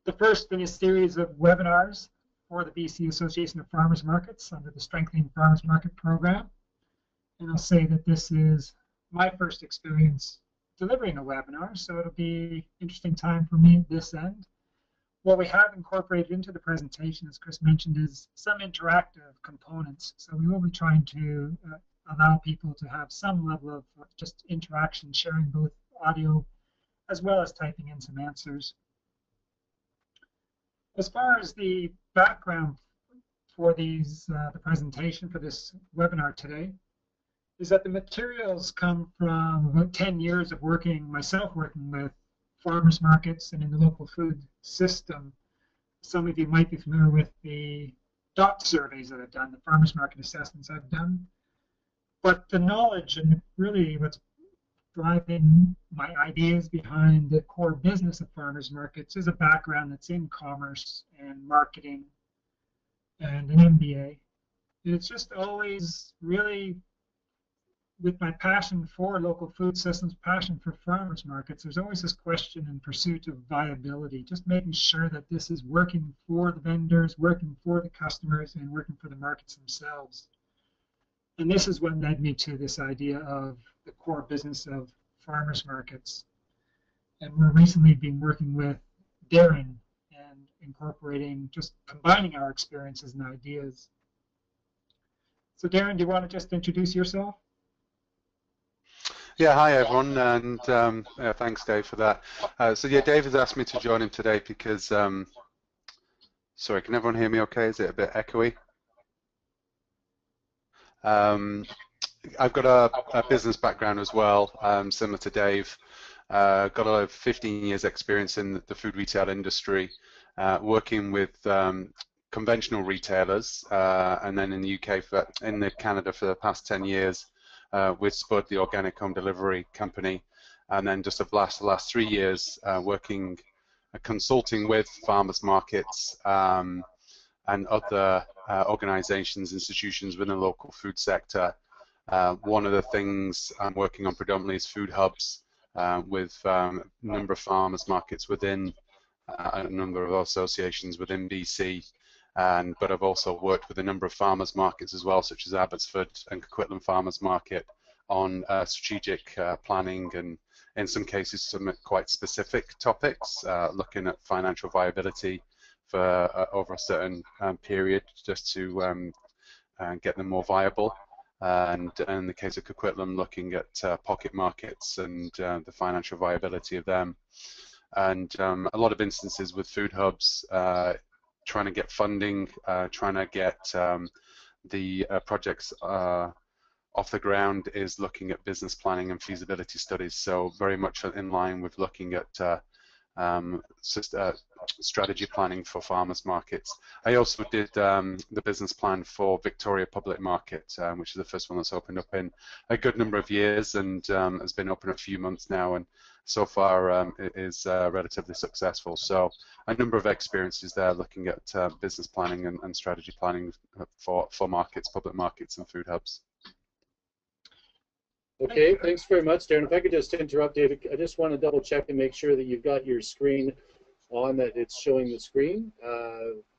the first in a series of webinars for the BC Association of Farmers Markets under the Strengthening Farmers Market program. And I'll say that this is my first experience delivering a webinar, so it'll be an interesting time for me at this end. What we have incorporated into the presentation, as Chris mentioned, is some interactive components. So we will be trying to allow people to have some level of just interaction, sharing both audio as well as typing in some answers. As far as the background for these, the presentation for this webinar today, is that the materials come from about 10 years of working with farmers markets and in the local food system. Some of you might be familiar with the DOT surveys that I've done, the farmers market assessments I've done. But the knowledge and really what's driving my ideas behind the core business of farmers markets is a background that's in commerce and marketing and an MBA. And it's just always really, with my passion for local food systems, passion for farmers markets, there's always this question and pursuit of viability, just making sure that this is working for the vendors, working for the customers, and working for the markets themselves. And this is what led me to this idea of the core business of farmers markets. And we're recently been working with Darren and incorporating, just combining our experiences and ideas. So Darren, do you want to just introduce yourself? Yeah, hi everyone, and yeah, thanks Dave for that. So yeah, Dave has asked me to join him today because, sorry, can everyone hear me okay? Is it a bit echoey? I've got a business background as well, similar to Dave. Got a 15 years experience in the food retail industry, working with conventional retailers, and then in the UK, in Canada for the past 10 years. With Spud, the organic home delivery company, and then just the last 3 years working, consulting with farmers markets and other organizations, institutions within the local food sector. One of the things I'm working on predominantly is food hubs with a number of farmers markets within a number of associations within BC. But I've also worked with a number of farmers markets as well, such as Abbotsford and Coquitlam Farmers Market, on strategic planning and, in some cases, some quite specific topics, looking at financial viability for over a certain period, just to get them more viable. And in the case of Coquitlam, looking at pocket markets and the financial viability of them. And a lot of instances with food hubs, trying to get funding, trying to get the projects off the ground, is looking at business planning and feasibility studies. So very much in line with looking at strategy planning for farmers markets. I also did the business plan for Victoria Public Market, which is the first one that's opened up in a good number of years, and has been open a few months now, and so far it is relatively successful. So a number of experiences there looking at business planning and strategy planning for markets, public markets and food hubs. Okay, thanks very much, Darren. If I could just interrupt, David, I just want to double check and make sure that you've got your screen on, that it's showing the screen.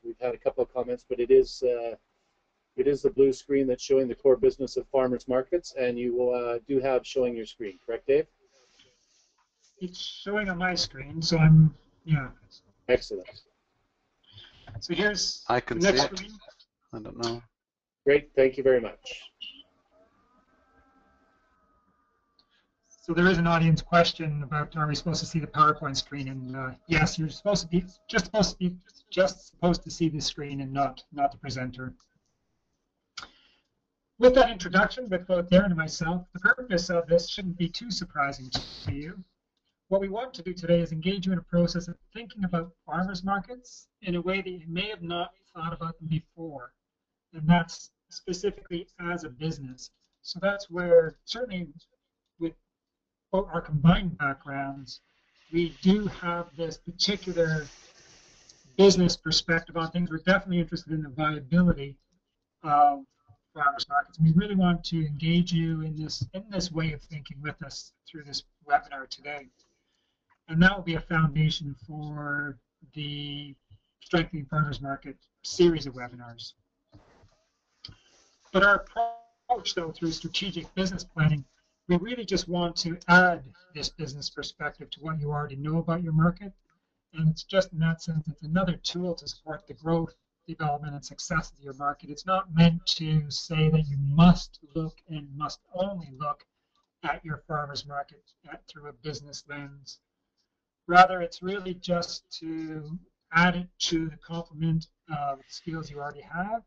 We've had a couple of comments, but it is the blue screen that's showing the core business of farmers markets, and you do have showing your screen, correct, Dave? It's showing on my screen, so I'm, yeah. Excellent. So here's I can the next see it. screen. I don't know. Great, thank you very much. So there is an audience question about, are we supposed to see the PowerPoint screen? And yes, you're supposed to see the screen and not the presenter. With that introduction, with both Darren and myself, the purpose of this shouldn't be too surprising to you. What we want to do today is engage you in a process of thinking about farmers markets in a way that you may have not thought about them before, and that's specifically as a business. So that's where, certainly with both our combined backgrounds, we do have this particular business perspective on things. We're definitely interested in the viability of farmers markets, and we really want to engage you in this way of thinking with us through this webinar today. And that will be a foundation for the Strengthening Farmers Market series of webinars. But our approach, though, through strategic business planning, we really just want to add this business perspective to what you already know about your market. And it's just in that sense, it's another tool to support the growth, development, and success of your market. It's not meant to say that you must look and must only look at your farmer's market through a business lens. Rather, it's really just to add it to the complement of skills you already have.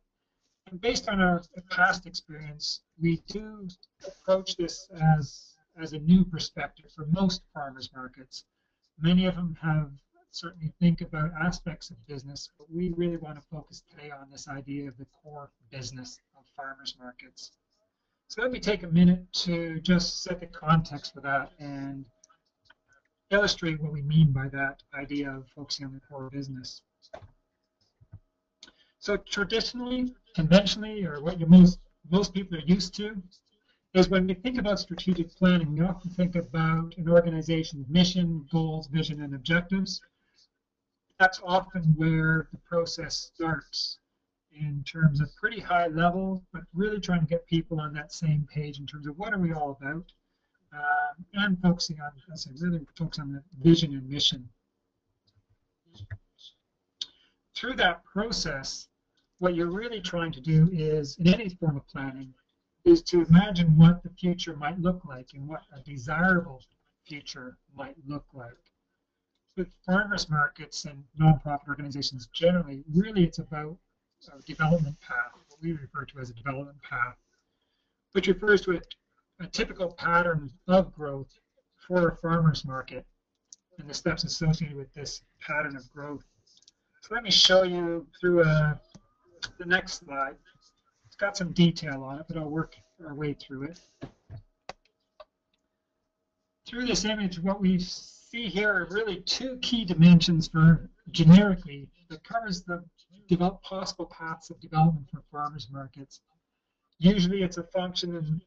And based on our past experience, we do approach this as a new perspective for most farmers markets. Many of them have certainly think about aspects of business, but we really want to focus today on this idea of the core business of farmers markets. So let me take a minute to just set the context for that and illustrate what we mean by that idea of focusing on the core business. So traditionally, conventionally, or what most people are used to, is when we think about strategic planning, we often think about an organization's mission, goals, vision, and objectives. That's often where the process starts in terms of pretty high level, but really trying to get people on that same page in terms of what are we all about, and focusing on, as I really focus on the vision and mission. Through that process, what you're really trying to do is, in any form of planning, is to imagine what the future might look like and what a desirable future might look like. With farmers markets and nonprofit organizations generally, really it's about a development path, what we refer to as a development path, which refers to a typical pattern of growth for a farmers market and the steps associated with this pattern of growth. So let me show you through the next slide. It's got some detail on it, but I'll work our way through it. Through this image, what we see here are really two key dimensions for generically that covers the possible paths of development for farmers markets. Usually it's a function in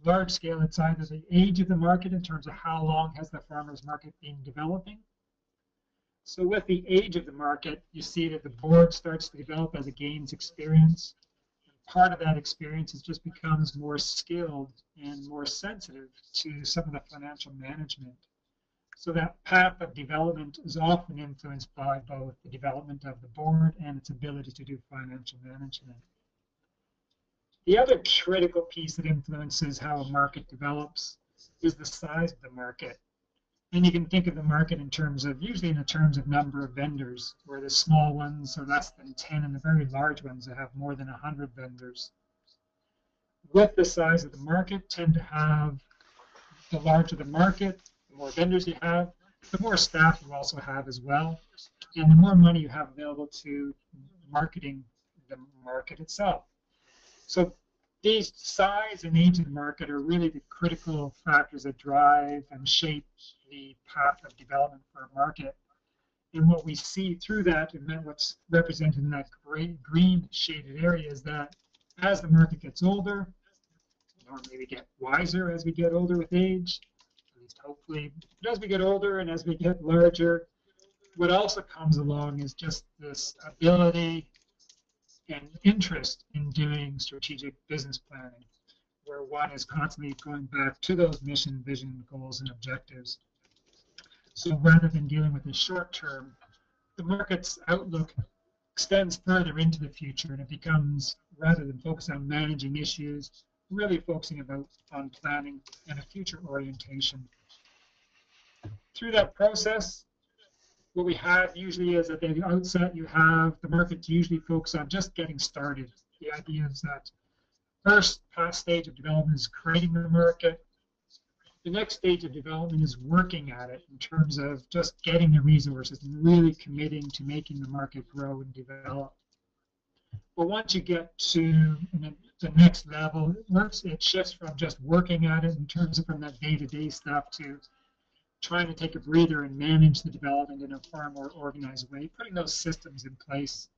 large scale, it's either the age of the market in terms of how long has the farmers market been developing. So with the age of the market, you see that the board starts to develop as it gains experience. Part of that experience just becomes more skilled and more sensitive to some of the financial management. So that path of development is often influenced by both the development of the board and its ability to do financial management. The other critical piece that influences how a market develops is the size of the market. And you can think of the market in terms of, usually in the terms of number of vendors, where the small ones are less than 10 and the very large ones that have more than 100 vendors. With the size of the market, tend to have, the larger the market, the more vendors you have, the more staff you also have as well, and the more money you have available to marketing the market itself. So these size and age of the market are really the critical factors that drive and shape the path of development for a market. And what we see through that, and then what's represented in that green shaded area, is that as the market gets older, normally we get wiser as we get older with age, at least hopefully, but as we get older and as we get larger, what also comes along is just this ability and interest in doing strategic business planning, where one is constantly going back to those mission, vision, goals, and objectives. So rather than dealing with the short term, the market's outlook extends further into the future, and it becomes, rather than focus on managing issues, really focusing on planning and a future orientation. Through that process, what we have usually is at the outset, you have the market usually focus on just getting started. The idea is that first past stage of development is creating the market. The next stage of development is working at it in terms of just getting the resources and really committing to making the market grow and develop. But once you get to the next level, it shifts from just working at it in terms of from that day-to-day stuff to trying to take a breather and manage the development in a far more organized way, putting those systems in place.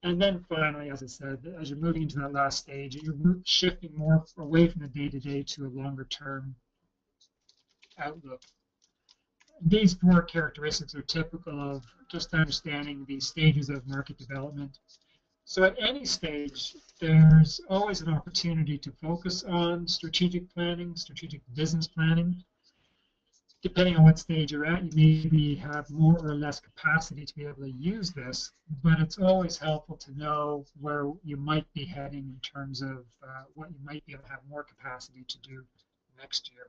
And then finally, as I said, as you're moving into that last stage, you're shifting more away from the day-to-day to a longer-term outlook. these four characteristics are typical of just understanding the stages of market development. So at any stage, there's always an opportunity to focus on strategic planning, strategic business planning. Depending on what stage you're at, you maybe have more or less capacity to be able to use this, but it's always helpful to know where you might be heading in terms of what you might be able to have more capacity to do next year.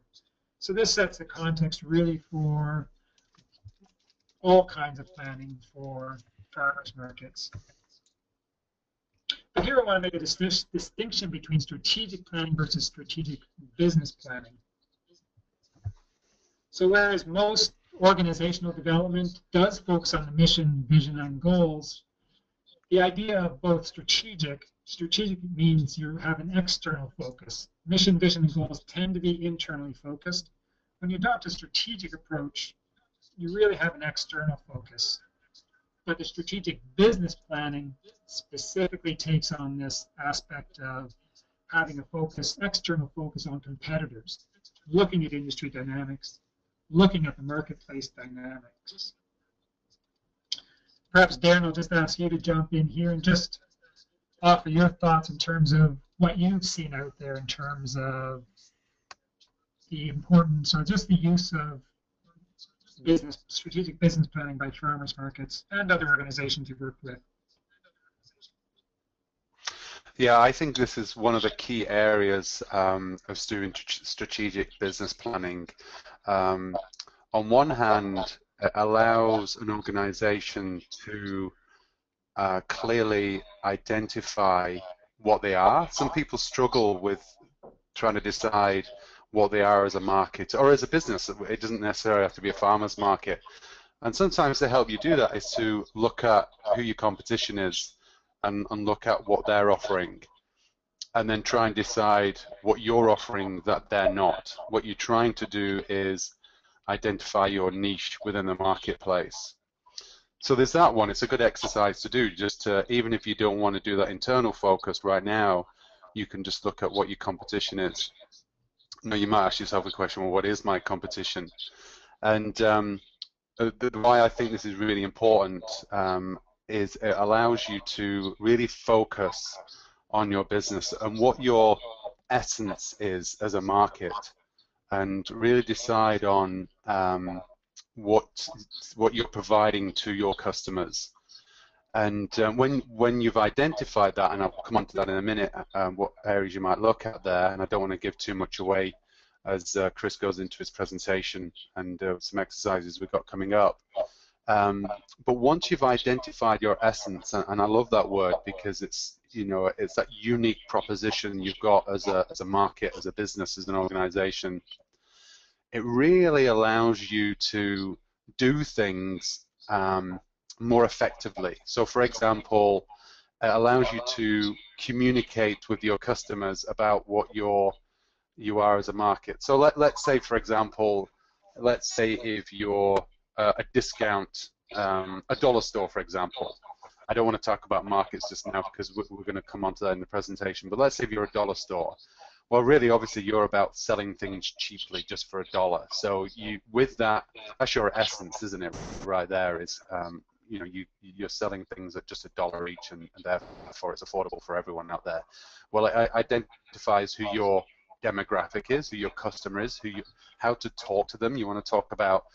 So this sets the context really for all kinds of planning for farmers markets. But here I want to make a distinction between strategic planning versus strategic business planning. So whereas most organizational development does focus on the mission, vision, and goals, the idea of both strategic means you have an external focus. Mission, vision, and goals tend to be internally focused. When you adopt a strategic approach, you really have an external focus. But the strategic business planning specifically takes on this aspect of having a focus, external focus on competitors, looking at industry dynamics, looking at the marketplace dynamics. Perhaps Darren, I'll just ask you to jump in here and just offer your thoughts in terms of what you've seen out there in terms of the importance or just the use of strategic business planning by farmers markets and other organizations you work with. Yeah, I think this is one of the key areas of doing strategic business planning. On one hand, it allows an organization to clearly identify what they are. Some people struggle with trying to decide what they are as a market or as a business. It doesn't necessarily have to be a farmer's market. And sometimes to help you do that is to look at who your competition is and look at what they're offering, and then try and decide what you're offering that they're not. What you're trying to do is identify your niche within the marketplace. So there's that one. It's a good exercise to do, just to, even if you don't want to do that internal focus right now, you can just look at what your competition is. Now, you might ask yourself a question, well, what is my competition? And why I think this is really important is it allows you to really focus on your business and what your essence is as a market, and really decide on what you're providing to your customers. And when you've identified that, and I'll come on to that in a minute, what areas you might look at there, and I don't want to give too much away as Chris goes into his presentation and some exercises we've got coming up. But once you've identified your essence, and I love that word because it's, you know, it's that unique proposition you've got as a market, as a business, as an organization, it really allows you to do things more effectively. So for example, it allows you to communicate with your customers about what you are as a market. So let's say, for example, let's say if you're a discount, a dollar store, for example. I don't want to talk about markets just now because we're going to come on to that in the presentation, but let's say if you're a dollar store. Well, really, obviously, you're about selling things cheaply just for $1. So with that, that's your essence, isn't it? Right there is, you know, you're selling things at just $1 each, and therefore it's affordable for everyone out there. Well, it identifies who your demographic is, who your customer is, how to talk to them. You want to talk about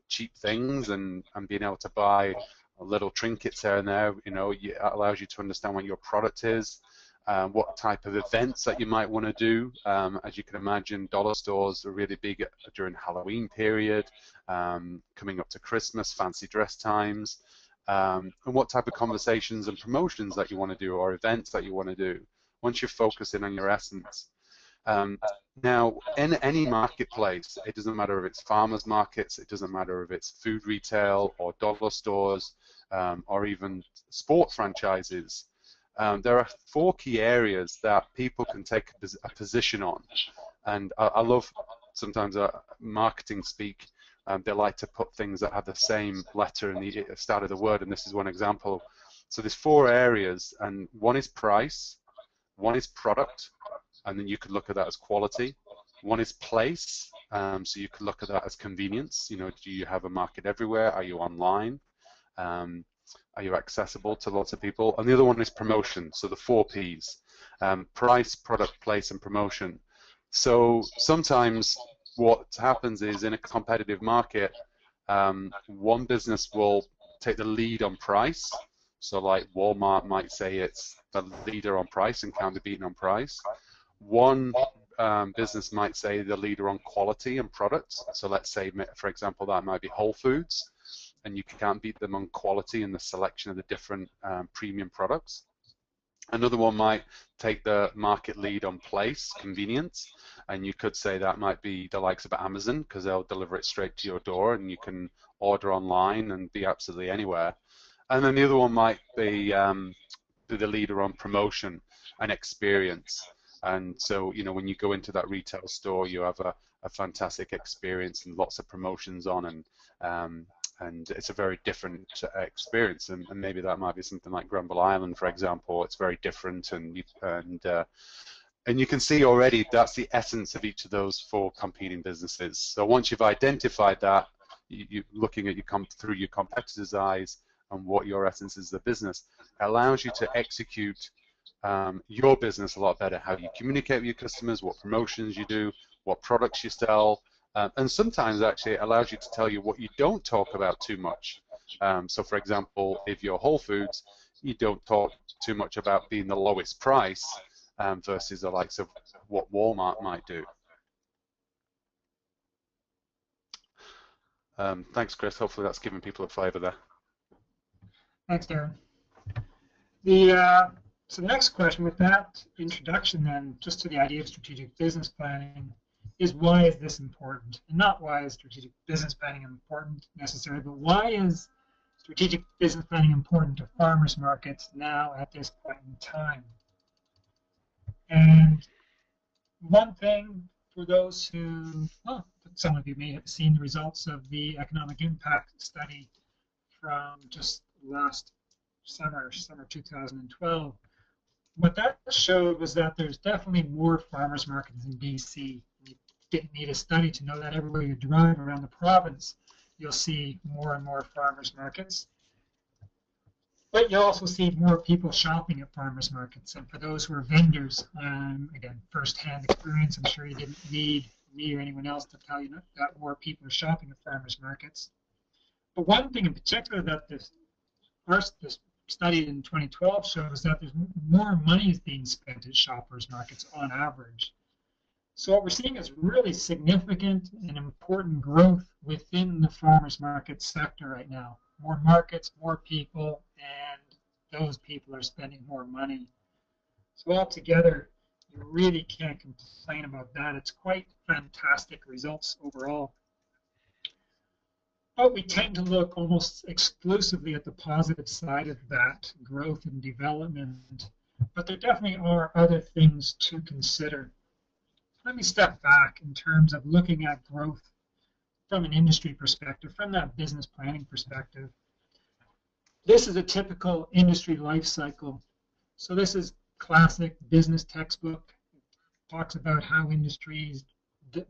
cheap things and being able to buy little trinkets here and there. You know, it allows you to understand what your product is. What type of events that you might want to do. As you can imagine, dollar stores are really big during Halloween period, coming up to Christmas, fancy dress times, and what type of conversations and promotions that you want to do, or events that you want to do, once you're focusing on your essence. Now, in any marketplace, it doesn't matter if it's farmers markets, it doesn't matter if it's food retail or dollar stores, or even sport franchises. There are 4 key areas that people can take a position on, and I love sometimes marketing speak. They like to put things that have the same letter in the start of the word, and this is one example. So there's 4 areas, and one is price, one is product, and then you could look at that as quality. One is place, So you could look at that as convenience. You know, do you have a market everywhere? Are you online? Are you accessible to lots of people? And the other one is promotion. So the 4 Ps: price, product, place, and promotion. So sometimes what happens is, in a competitive market, one business will take the lead on price. So like Walmart might say it's the leader on price and can't be beaten on price. One business might say the leader on quality and products. So let's say, for example, that might be Whole Foods, and you can't beat them on quality and the selection of the different premium products. Another one might take the market lead on place, convenience, and you could say that might be the likes of Amazon, because they'll deliver it straight to your door and you can order online and be absolutely anywhere. And then the other one might be the leader on promotion and experience. And so, you know, when you go into that retail store, you have a fantastic experience and lots of promotions on, and it's a very different experience. And maybe that might be something like Granville Island, for example. It's very different, and you can see already that's the essence of each of those 4 competing businesses. So once you've identified that, you're looking at through your competitor's eyes and what your essence is as a business, allows you to execute your business a lot better. How you communicate with your customers, what promotions you do, what products you sell, and sometimes actually it allows you to tell you what you don't talk about too much. So for example, if you're Whole Foods, you don't talk too much about being the lowest price versus the likes of what Walmart might do. Thanks, Chris. Hopefully that's given people a flavor there. Thanks, Darren. So the next question, with that introduction then, just to the idea of strategic business planning, is why is this important? And not why is strategic business planning important necessarily, but why is strategic business planning important to farmers markets now at this point in time? And one thing, for those who, well, some of you may have seen the results of the economic impact study from just last summer 2012. What that showed was that there's definitely more farmers markets in BC. You didn't need a study to know that. Everywhere you drive around the province, you'll see more and more farmers markets. But you'll also see more people shopping at farmers markets. And for those who are vendors, again, first-hand experience, I'm sure you didn't need me or anyone else to tell you that more people are shopping at farmers markets. But one thing in particular that this study in 2012 shows that there's more money is being spent at shoppers markets on average. So what we're seeing is really significant and important growth within the farmers market sector right now. More markets, more people, and those people are spending more money. So altogether, you really can't complain about that. It's quite fantastic results overall. But we tend to look almost exclusively at the positive side of that, growth and development. But there definitely are other things to consider. Let me step back in terms of looking at growth from an industry perspective, from that business planning perspective. This is a typical industry life cycle. So this is classic business textbook. It talks about how industries,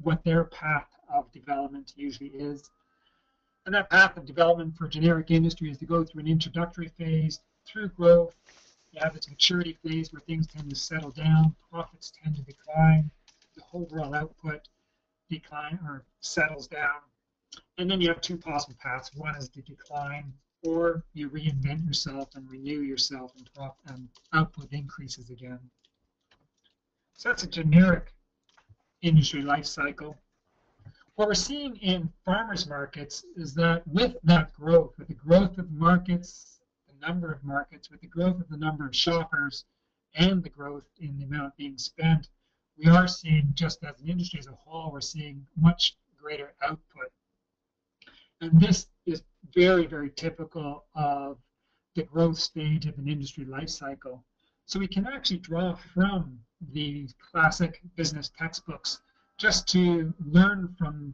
what their path of development usually is. And that path of development for generic industry is to go through an introductory phase, through growth. You have this maturity phase where things tend to settle down, profits tend to decline, the overall output decline or settles down. And then you have 2 possible paths. One is to decline, or you reinvent yourself and renew yourself, and output increases again. So that's a generic industry life cycle. What we're seeing in farmers markets is that with that growth, with the growth of markets, the number of markets, with the growth of the number of shoppers, and the growth in the amount being spent, we are seeing, just as an industry as a whole, we're seeing much greater output. And this is very, very typical of the growth stage of an industry life cycle. So we can actually draw from the classic business textbooks just to learn from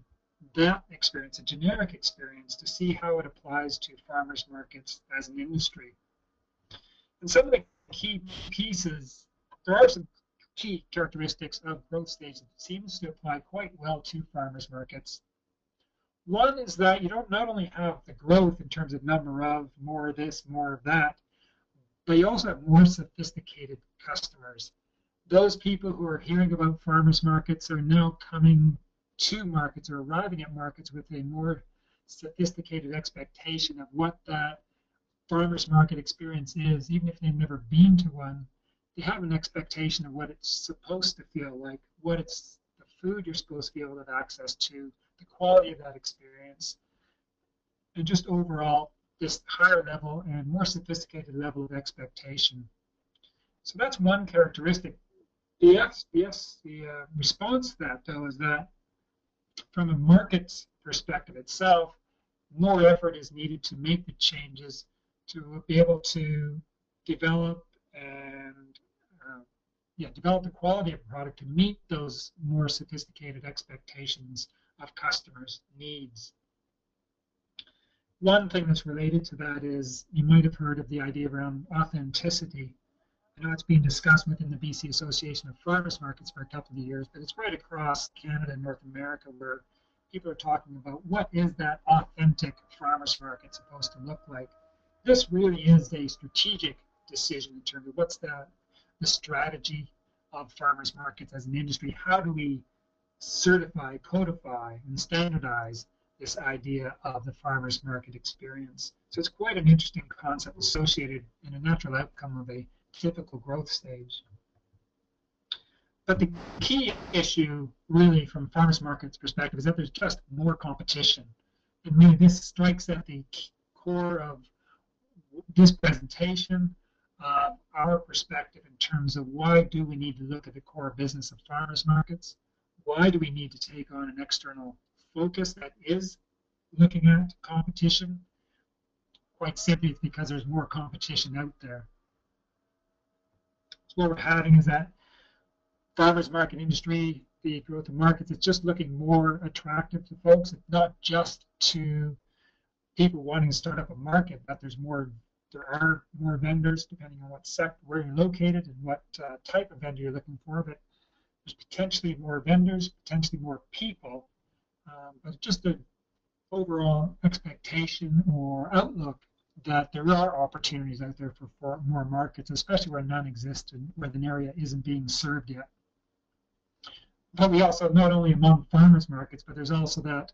that experience, a generic experience, to see how it applies to farmers markets as an industry. And some of the key pieces, there are some key characteristics of growth stage that seems to apply quite well to farmers markets. One is that you don't not only have the growth in terms of number of more of this, more of that, but you also have more sophisticated customers. Those people who are hearing about farmers markets are now coming to markets or arriving at markets with a more sophisticated expectation of what that farmers market experience is. Even if they've never been to one, they have an expectation of what it's supposed to feel like, what it's the food you're supposed to be able to have access to, the quality of that experience, and just overall this higher level and more sophisticated level of expectation. So that's one characteristic. The response to that, though, is that from a market's perspective itself, more effort is needed to make the changes to be able to develop and develop the quality of the product to meet those more sophisticated expectations of customers' needs. One thing that's related to that is you might have heard of the idea around authenticity. I know it's being discussed within the BC Association of Farmers Markets for a couple of years, but it's right across Canada and North America where people are talking about what is that authentic farmers market supposed to look like. This really is a strategic decision in terms of what's the strategy of farmers markets as an industry. How do we certify, codify, and standardize this idea of the farmers market experience? So it's quite an interesting concept associated in a natural outcome of a typical growth stage. But the key issue, really, from farmers markets perspective, is that there's just more competition. And really, this strikes at the core of this presentation, our perspective in terms of why do we need to look at the core business of farmers markets? Why do we need to take on an external focus that is looking at competition? Quite simply, it's because there's more competition out there. So what we're having is that farmers market industry, the growth of markets, it's just looking more attractive to folks. It's not just to people wanting to start up a market, but there are more vendors depending on what sector, where you're located, and what type of vendor you're looking for. But there's potentially more vendors, potentially more people, but just the overall expectation or outlook that there are opportunities out there for more markets, especially where none exist and where the area isn't being served yet. But we also, not only among farmers markets, but there's also that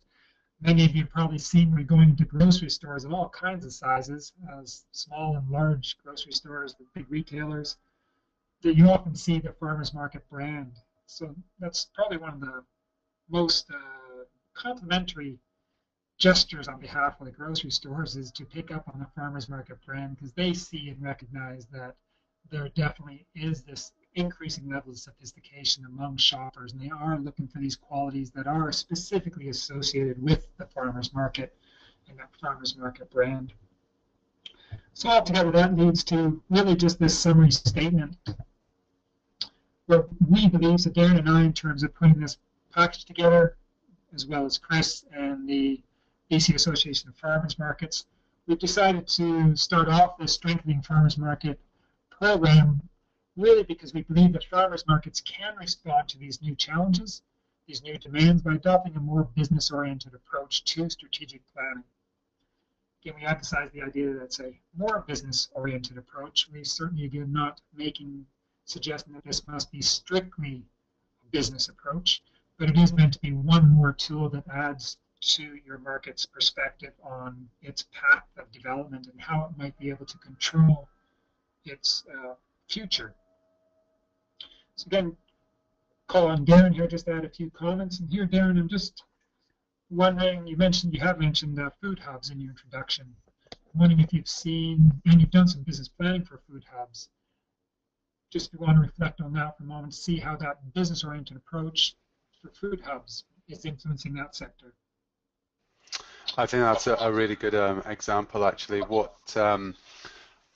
many of you have probably seen when going to grocery stores of all kinds of sizes, as small and large grocery stores, the big retailers, that you often see the farmers market brand. So that's probably one of the most complimentary gestures on behalf of the grocery stores is to pick up on the farmers market brand, because they see and recognize that there definitely is this increasing level of sophistication among shoppers, and they are looking for these qualities that are specifically associated with the farmers market and that farmers market brand. So altogether, that leads to really just this summary statement where we believe, so Darren and I, in terms of putting this package together, as well as Chris and the BC Association of Farmers Markets, we've decided to start off this Strengthening Farmers Market program really because we believe that farmers markets can respond to these new challenges, these new demands, by adopting a more business-oriented approach to strategic planning. Again, we emphasize the idea that it's a more business-oriented approach. We certainly, again, not suggesting that this must be strictly a business approach, but it is meant to be one more tool that adds to your market's perspective on its path of development and how it might be able to control its future. So again, call on Darren here just to add a few comments. And here, Darren, I'm just wondering, you have mentioned food hubs in your introduction. I'm wondering if you've seen, and you've done some business planning for food hubs. Just if you want to reflect on that for a moment, see how that business-oriented approach for food hubs is influencing that sector. I think that's a really good example, actually. What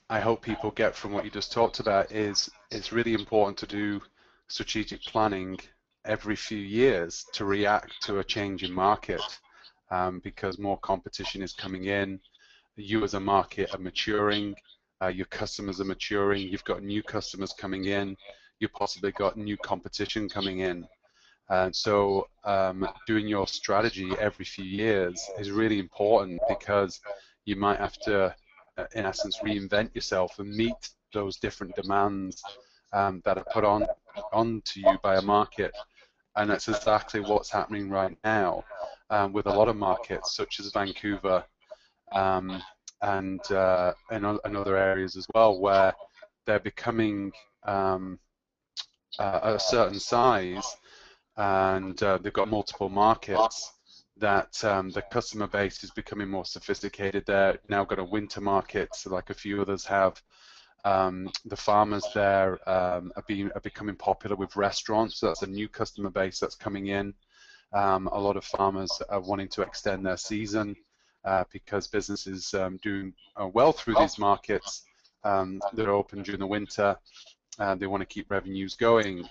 I hope people get from what you just talked about is it's really important to do strategic planning every few years to react to a change in market, because more competition is coming in. You as a market are maturing, your customers are maturing, you've got new customers coming in, you've possibly got new competition coming in. And so doing your strategy every few years is really important, because you might have to, in essence, reinvent yourself and meet those different demands that are put onto you by a market. And that's exactly what's happening right now with a lot of markets, such as Vancouver and other areas as well, where they're becoming a certain size, and they've got multiple markets, that the customer base is becoming more sophisticated. They're now got a winter market, so like a few others have. The farmers there are becoming popular with restaurants, so that's a new customer base that's coming in. A lot of farmers are wanting to extend their season because businesses doing well through these markets that are open during the winter. They want to keep revenues going.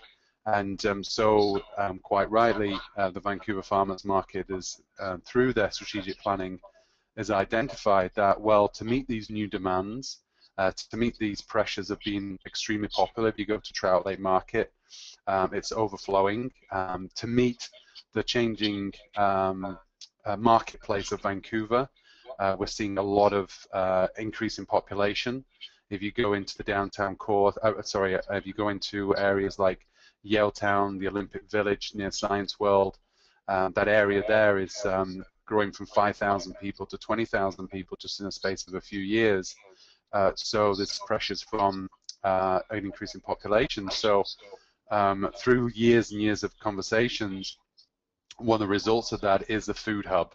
And so, quite rightly, the Vancouver Farmers Market is, through their strategic planning, has identified that, well, to meet these new demands, to meet these pressures of being extremely popular, if you go to Trout Lake Market, it's overflowing. To meet the changing marketplace of Vancouver, we're seeing a lot of increase in population. If you go into the downtown core, if you go into areas like Yaletown, the Olympic Village near Science World, that area there is growing from 5,000 people to 20,000 people just in a space of a few years. So there's pressures from an increase in population. So through years and years of conversations, one of the results of that is a food hub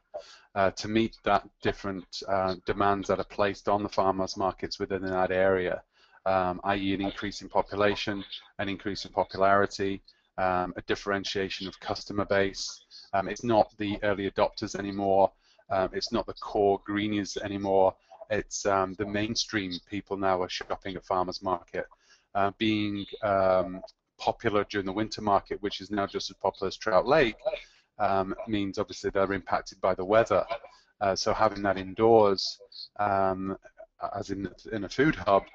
to meet that different demands that are placed on the farmers markets within that area. I.e. an increase in population, an increase in popularity, a differentiation of customer base. It's not the early adopters anymore. It's not the core greenies anymore. It's the mainstream people now are shopping at farmers market. Being popular during the winter market, which is now just as popular as Trout Lake, means obviously they're impacted by the weather. So having that indoors, as in a food hub,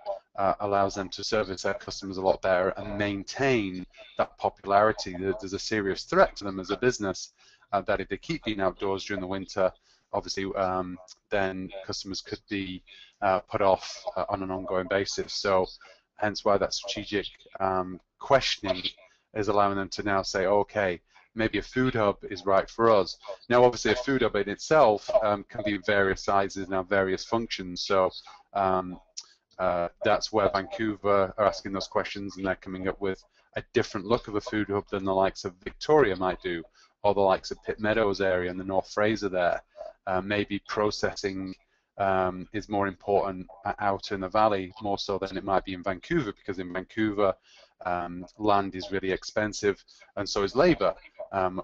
allows them to service their customers a lot better and maintain that popularity. There's a serious threat to them as a business that if they keep being outdoors during the winter, obviously then customers could be put off on an ongoing basis. So hence why that strategic questioning is allowing them to now say, okay, maybe a food hub is right for us. Now, obviously, a food hub in itself can be various sizes and have various functions. So that's where Vancouver are asking those questions, and they're coming up with a different look of a food hub than the likes of Victoria might do, or the likes of Pitt Meadows area and the North Fraser there. Maybe processing is more important out in the valley, more so than it might be in Vancouver, because in Vancouver, land is really expensive, and so is labor.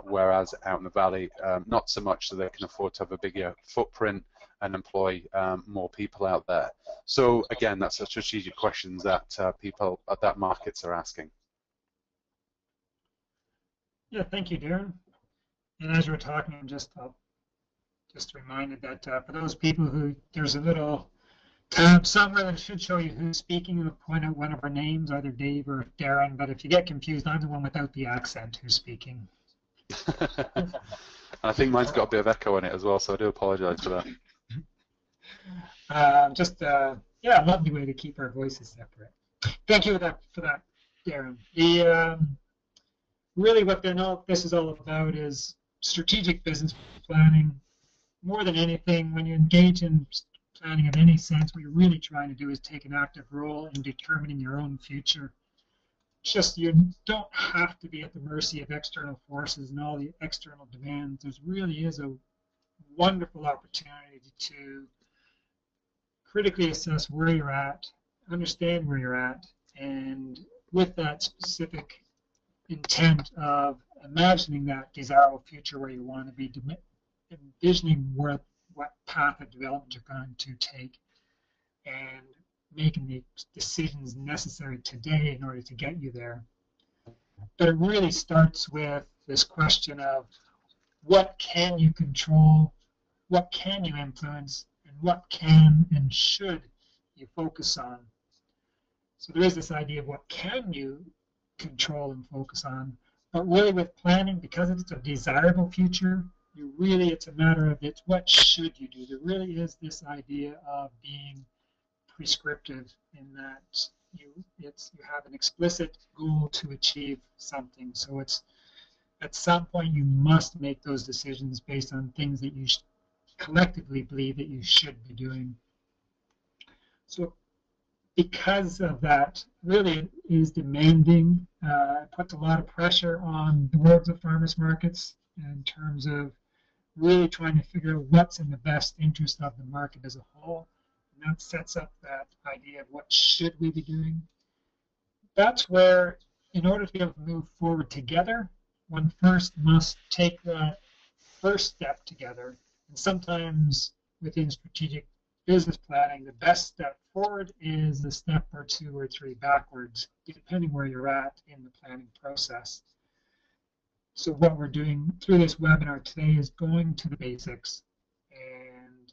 Whereas out in the valley, not so much, so they can afford to have a bigger footprint and employ more people out there. So again, that's a strategic questions that people at that markets are asking. Yeah, thank you, Darren. And as we're talking, I'm just reminded that for those people who, there's a little tab somewhere that should show you who's speaking, and point out one of our names, either Dave or Darren. But if you get confused, I'm the one without the accent who's speaking. I think mine's got a bit of echo in it as well, so I do apologize for that. Yeah, a lovely way to keep our voices separate. Thank you for that, Darren. Really what this is all about is strategic business planning. More than anything, when you engage in planning of any sense, what you're really trying to do is take an active role in determining your own future. Just you don't have to be at the mercy of external forces and all the external demands. There really is a wonderful opportunity to critically assess where you're at, understand where you're at, and with that specific intent of imagining that desirable future where you want to be, envisioning what path of development you're going to take, and making the decisions necessary today in order to get you there. But it really starts with this question of what can you control, what can you influence, and what can and should you focus on. So there is this idea of what can you control and focus on. But really with planning, because it's a desirable future, it's a matter of it's what should you do. There really is this idea of being prescriptive in that you have an explicit goal to achieve something. So it's at some point you must make those decisions based on things that you collectively believe that you should be doing. So because of that, really it is demanding. It puts a lot of pressure on the world of farmers markets in terms of really trying to figure out what's in the best interest of the market as a whole. And that sets up that idea of what should we be doing. That's where, in order to be able to move forward together, one first must take that first step together. And sometimes within strategic business planning, the best step forward is a step or two or three backwards, depending where you're at in the planning process. So what we're doing through this webinar today is going to the basics, and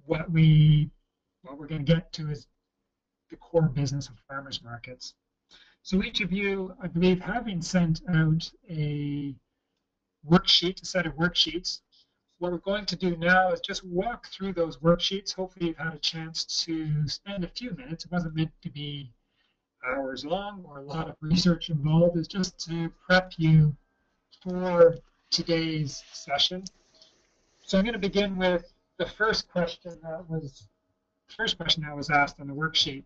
what we're going to get to is the core business of farmers markets. So each of you, I believe, having sent out a worksheet, a set of worksheets, what we're going to do now is just walk through those worksheets. Hopefully you've had a chance to spend a few minutes. It wasn't meant to be hours long or a lot of research involved. It's just to prep you for today's session. So I'm going to begin with the first question that was asked on the worksheet.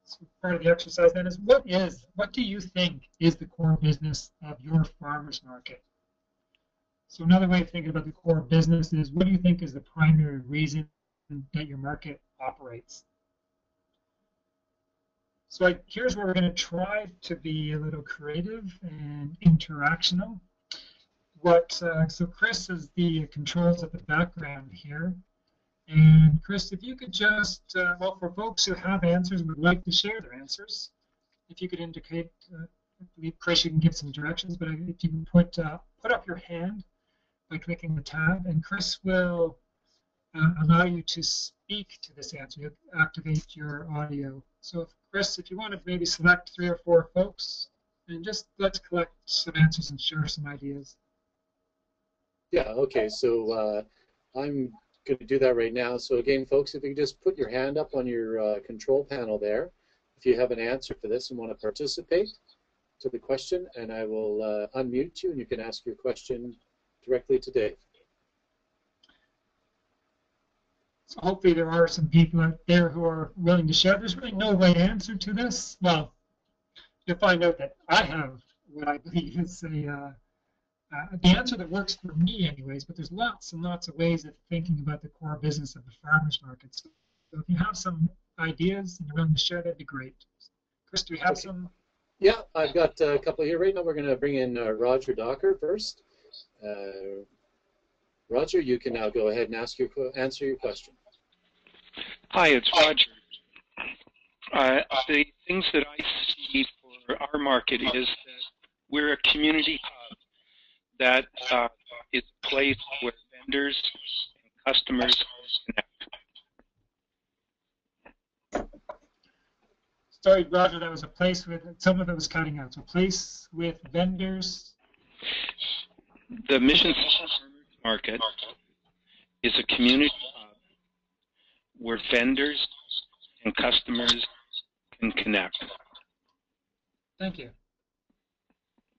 So part of the exercise then is what do you think is the core business of your farmers market? So another way of thinking about the core business is what do you think is the primary reason that your market operates? So here's where we're going to try to be a little creative and interactional. So Chris is the controls at the background here. And Chris, if you could just, well, for folks who have answers and would like to share their answers, if you could indicate, I believe Chris, you can give some directions, but if you can put up your hand by clicking the tab, and Chris will allow you to speak to this answer. You'll activate your audio. So Chris, if you want to maybe select 3 or 4 folks, and just let's collect some answers and share some ideas. Yeah, okay, so I'm going to do that right now. So again, folks, if you just put your hand up on your control panel there, if you have an answer for this and want to participate to the question, and I will unmute you and you can ask your question directly to Dave. So hopefully there are some people out there who are willing to share. There's really no right answer to this. Well, you'll find out that I have what I believe is the answer that works for me anyways, but there's lots and lots of ways of thinking about the core business of the farmers market. So if you have some ideas and you're willing to share, that'd be great. Chris, do we have some? Yeah, I've got a couple here right now. We're going to bring in Roger Docker first. Roger, you can now go ahead and answer your question. Hi, it's Roger. The things that I see for our market is that we're a community hub that is a place where vendors and customers connect. Sorry, Roger, that was a place with, some of it was cutting out. So place with vendors. The Mission Farmers Market is a community hub where vendors and customers can connect. Thank you.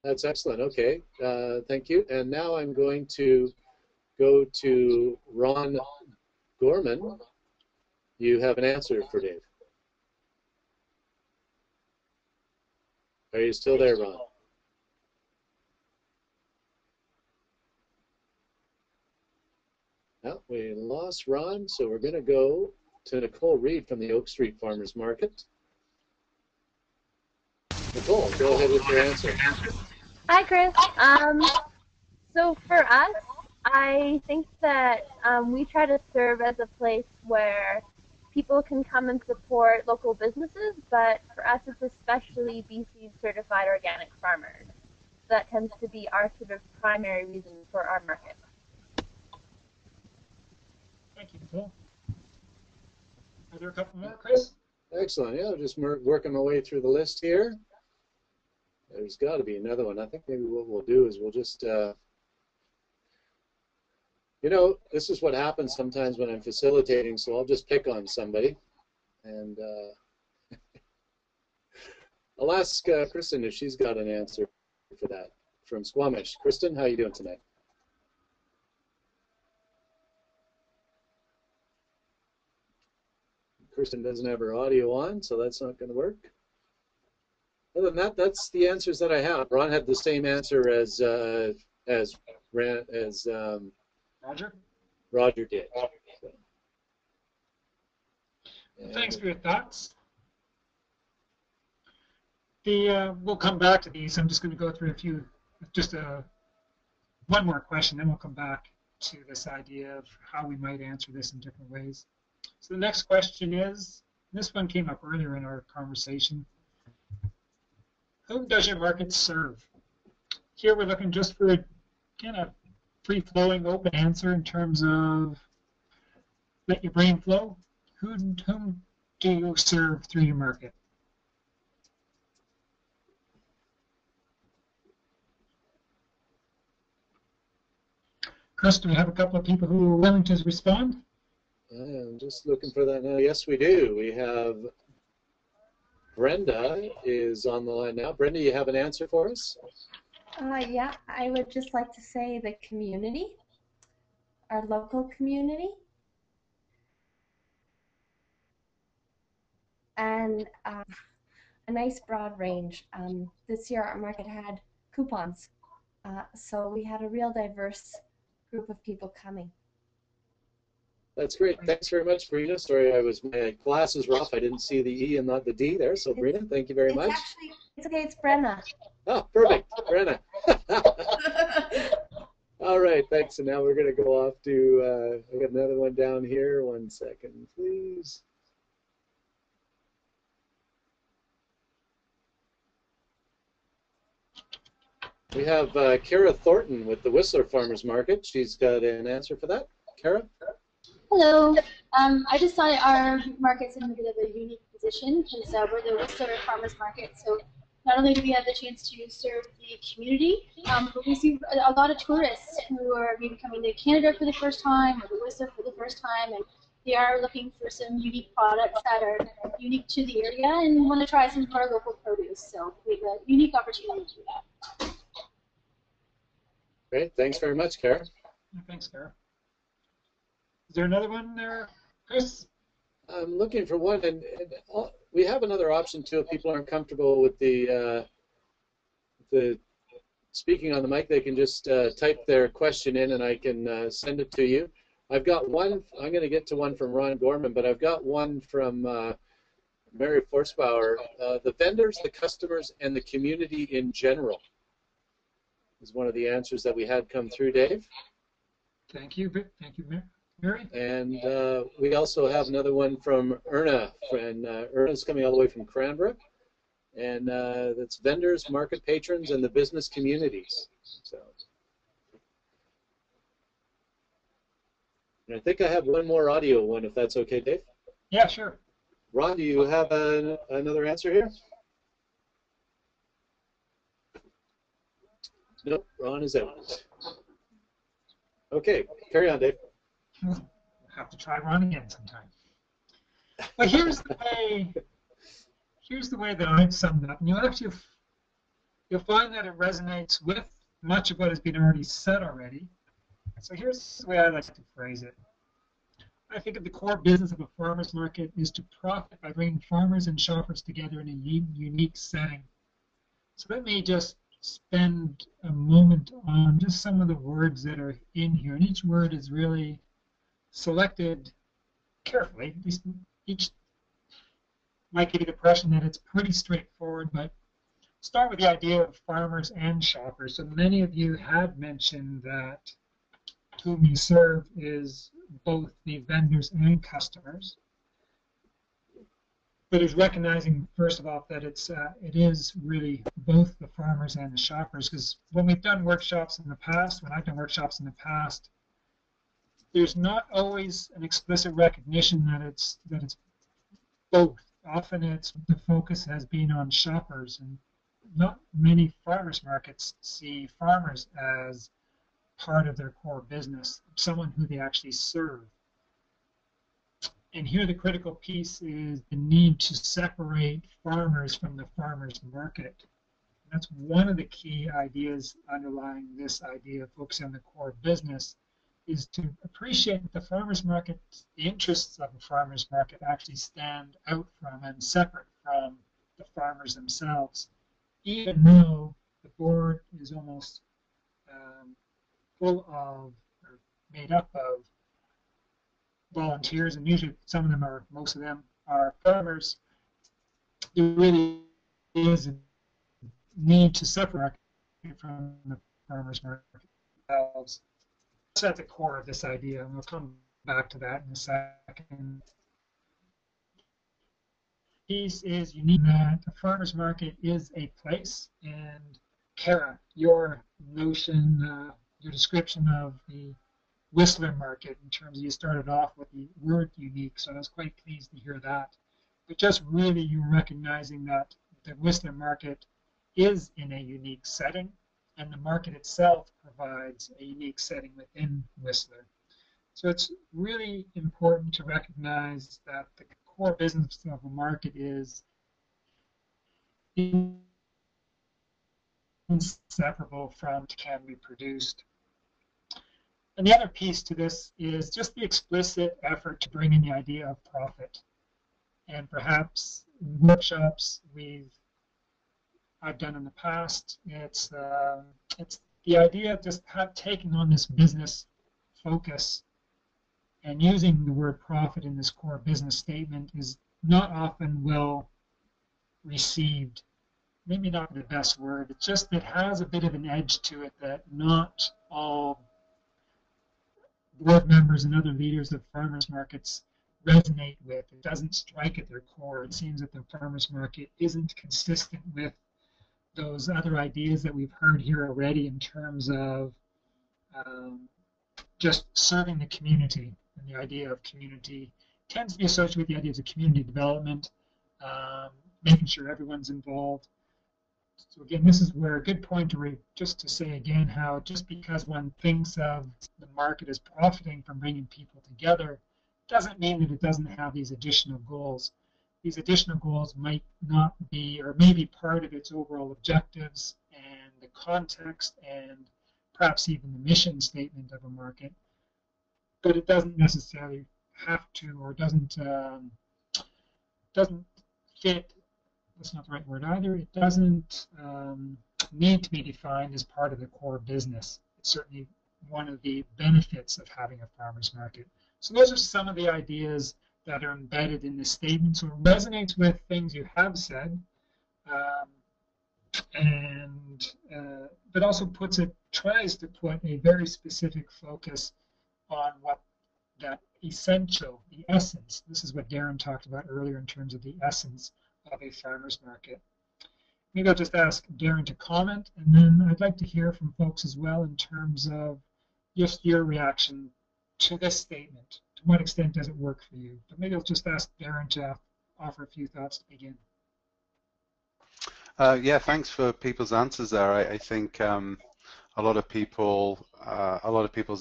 That's excellent. Okay, thank you. And now I'm going to go to Ron Gorman. You have an answer for Dave. Are you still there, Ron? Well, we lost Ron, so we're going to go to Nicole Reed from the Oak Street Farmers Market. Nicole, go ahead with your answer. Hi, Chris. So for us, I think that we try to serve as a place where people can come and support local businesses, but for us it's especially BC certified organic farmers. That tends to be our sort of primary reason for our market. Thank you, Nicole. Are there a couple more, Chris? Excellent. Yeah, just working my way through the list here. There's got to be another one. I think maybe what we'll do is we'll just, you know, this is what happens sometimes when I'm facilitating, so I'll just pick on somebody. And I'll ask Kristen if she's got an answer for that from Squamish. Kristen, how are you doing tonight? Kristen doesn't have her audio on, so that's not going to work. Other than that, that's the answers that I have. Ron had the same answer as Roger? Roger did. So. Well, thanks for your thoughts. We'll come back to these. I'm just going to go through a few, just one more question, then we'll come back to this idea of how we might answer this in different ways. So the next question is, this one came up earlier in our conversation. Whom does your market serve? Here we're looking just for a kind of free-flowing, open answer in terms of let your brain flow. Whom do you serve through your market? Chris, do we have a couple of people who are willing to respond? I'm just looking for that now. Yes, we do. We have Brenda is on the line now. Brenda, you have an answer for us? Yeah, I would just like to say the community, our local community, and a nice broad range. This year our market had coupons, so we had a real diverse group of people coming. That's great. Thanks very much, Brina. Sorry, my glasses were off. I didn't see the E and not the D there. So, Brina, thank you very much. Actually, it's okay. It's Brenna. Oh, perfect, Brenna. All right, thanks. And now we're going to go off to. I got another one down here. 1 second, please. We have Kara Thornton with the Whistler Farmers Market. She's got an answer for that. Kara? Hello. I just thought our market's in a bit of a unique position because we're the Whistler Farmers Market. So not only do we have the chance to serve the community, but we see a lot of tourists who are maybe coming to Canada for the first time or to Whistler for the first time, and they are looking for some unique products that are unique to the area and want to try some of our local produce. So we have a unique opportunity to do that. Great. Thanks very much, Kara. Thanks, Kara. Is there another one there, Chris? I'm looking for one, and we have another option too. If people aren't comfortable with the speaking on the mic, they can just type their question in, and I can send it to you. I've got one. I'm going to get to one from Ron Gorman, but I've got one from Mary Forsbauer. The vendors, the customers, and the community in general is one of the answers that we had come through, Dave. Thank you. Thank you, Mary. And we also have another one from Erna, and Erna's coming all the way from Cranbrook, and that's vendors, market patrons, and the business communities. So, and I think I have one more audio one, if that's okay, Dave. Yeah, sure. Ron, do you have another answer here? Nope, Ron is out. Okay, carry on, Dave. We'll have to try Ron again sometime. But here's the way that I've summed it up, and you'll find that it resonates with much of what has been already said already. So here's the way I like to phrase it. I think of the core business of a farmer's market is to profit by bringing farmers and shoppers together in a unique setting. So let me just spend a moment on just some of the words that are in here, and each word is really selected carefully. At least each might give you the impression that it's pretty straightforward, but start with the idea of farmers and shoppers. So many of you have mentioned that whom you serve is both the vendors and customers. But it's recognizing, first of all, that it is really both the farmers and the shoppers, because when we've done workshops in the past, when I've done workshops in the past, there's not always an explicit recognition that it's both often the focus has been on shoppers, and not many farmers markets see farmers as part of their core business, someone who they actually serve. And here the critical piece is the need to separate farmers from the farmers market. That's one of the key ideas underlying this idea of focusing on the core business, is to appreciate that the farmers market, the interests of a farmers market actually stand out from and separate from the farmers themselves, even though the board is almost full of, or made up of, volunteers, and usually some of them are, most of them are farmers. There really is a need to separate from the farmers market themselves. That's at the core of this idea, and we'll come back to that in a second. Piece is unique that the farmers market is a place, and Kara, your notion, your description of the Whistler market, in terms of, you started off with the word unique, so I was quite pleased to hear that. But just really you recognizing that the Whistler market is in a unique setting, and the market itself provides a unique setting within Whistler. So it's really important to recognize that the core business of a market is inseparable from what can be produced. And the other piece to this is just the explicit effort to bring in the idea of profit. And perhaps in workshops I've done in the past, it's the idea of just taking on this business focus and using the word profit in this core business statement is not often well received. Maybe not the best word. It's just, it has a bit of an edge to it that not all board members and other leaders of farmers markets resonate with. It doesn't strike at their core. It seems that the farmers market isn't consistent with those other ideas that we've heard here already in terms of just serving the community. And the idea of community tends to be associated with the ideas of community development, making sure everyone's involved. So again, this is where a good point just to say again how just because one thinks of the market as profiting from bringing people together doesn't mean that it doesn't have these additional goals. These additional goals might not be, or may be part of its overall objectives and the context and perhaps even the mission statement of a market, but it doesn't necessarily have to, or doesn't fit. That's not the right word either. It doesn't need to be defined as part of the core business. It's certainly one of the benefits of having a farmers market. So those are some of the ideas that are embedded in this statement. So it resonates with things you have said, but also tries to put a very specific focus on what that essential, the essence. This is what Darren talked about earlier in terms of the essence of a farmer's market. Maybe I'll just ask Darren to comment, and then I'd like to hear from folks as well in terms of just your reaction to this statement. To what extent does it work for you? But maybe I'll just ask Darren to offer a few thoughts to begin. Yeah, thanks for people's answers there. I think a lot of people's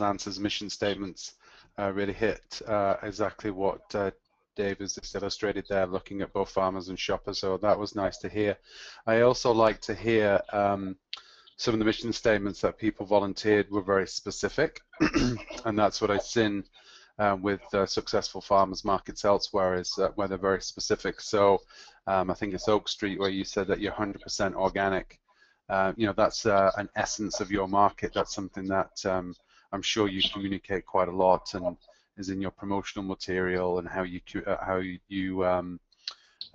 answers, mission statements, really hit exactly what Dave has just illustrated there, looking at both farmers and shoppers. So that was nice to hear. I also like to hear some of the mission statements that people volunteered were very specific, and that's what I've seen with successful farmers markets elsewhere, is where they're very specific. So I think it's Oak Street where you said that you're 100% organic. You know, that's an essence of your market. That's something that I'm sure you communicate quite a lot, and is in your promotional material and how you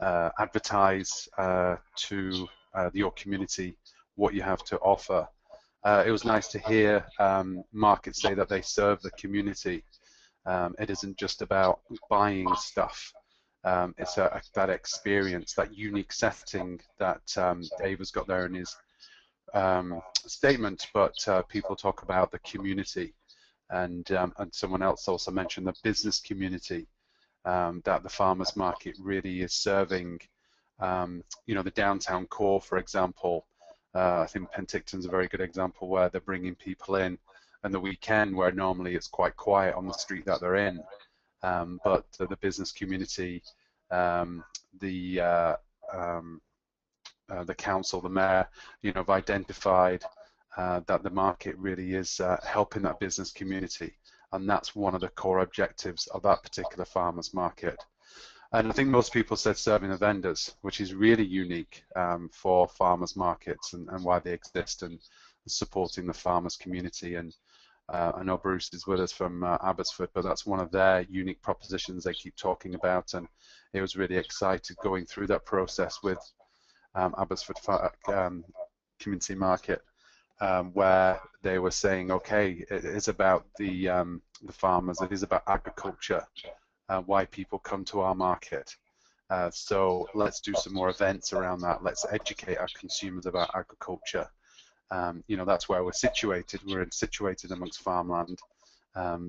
advertise to your community what you have to offer. It was nice to hear markets say that they serve the community. It isn't just about buying stuff. It's that experience, that unique setting that Dave has got there in his statement, but people talk about the community, and someone else also mentioned the business community, that the farmers market really is serving, you know, the downtown core, for example. I think Penticton's a very good example where they're bringing people in and the weekend where normally it's quite quiet on the street that they're in. But the business community, the council, the mayor, you know, have identified that the market really is helping that business community, and that's one of the core objectives of that particular farmers market. And I think most people said serving the vendors, which is really unique for farmers markets and why they exist, and supporting the farmers community. And I know Bruce is with us from Abbotsford, but that's one of their unique propositions they keep talking about, and he was really excited going through that process with Abbotsford Community Market, where they were saying, okay, it is about the farmers, it is about agriculture, why people come to our market. So let's do some more events around that. Let's educate our consumers about agriculture. You know, that's where we're situated. We're situated amongst farmland.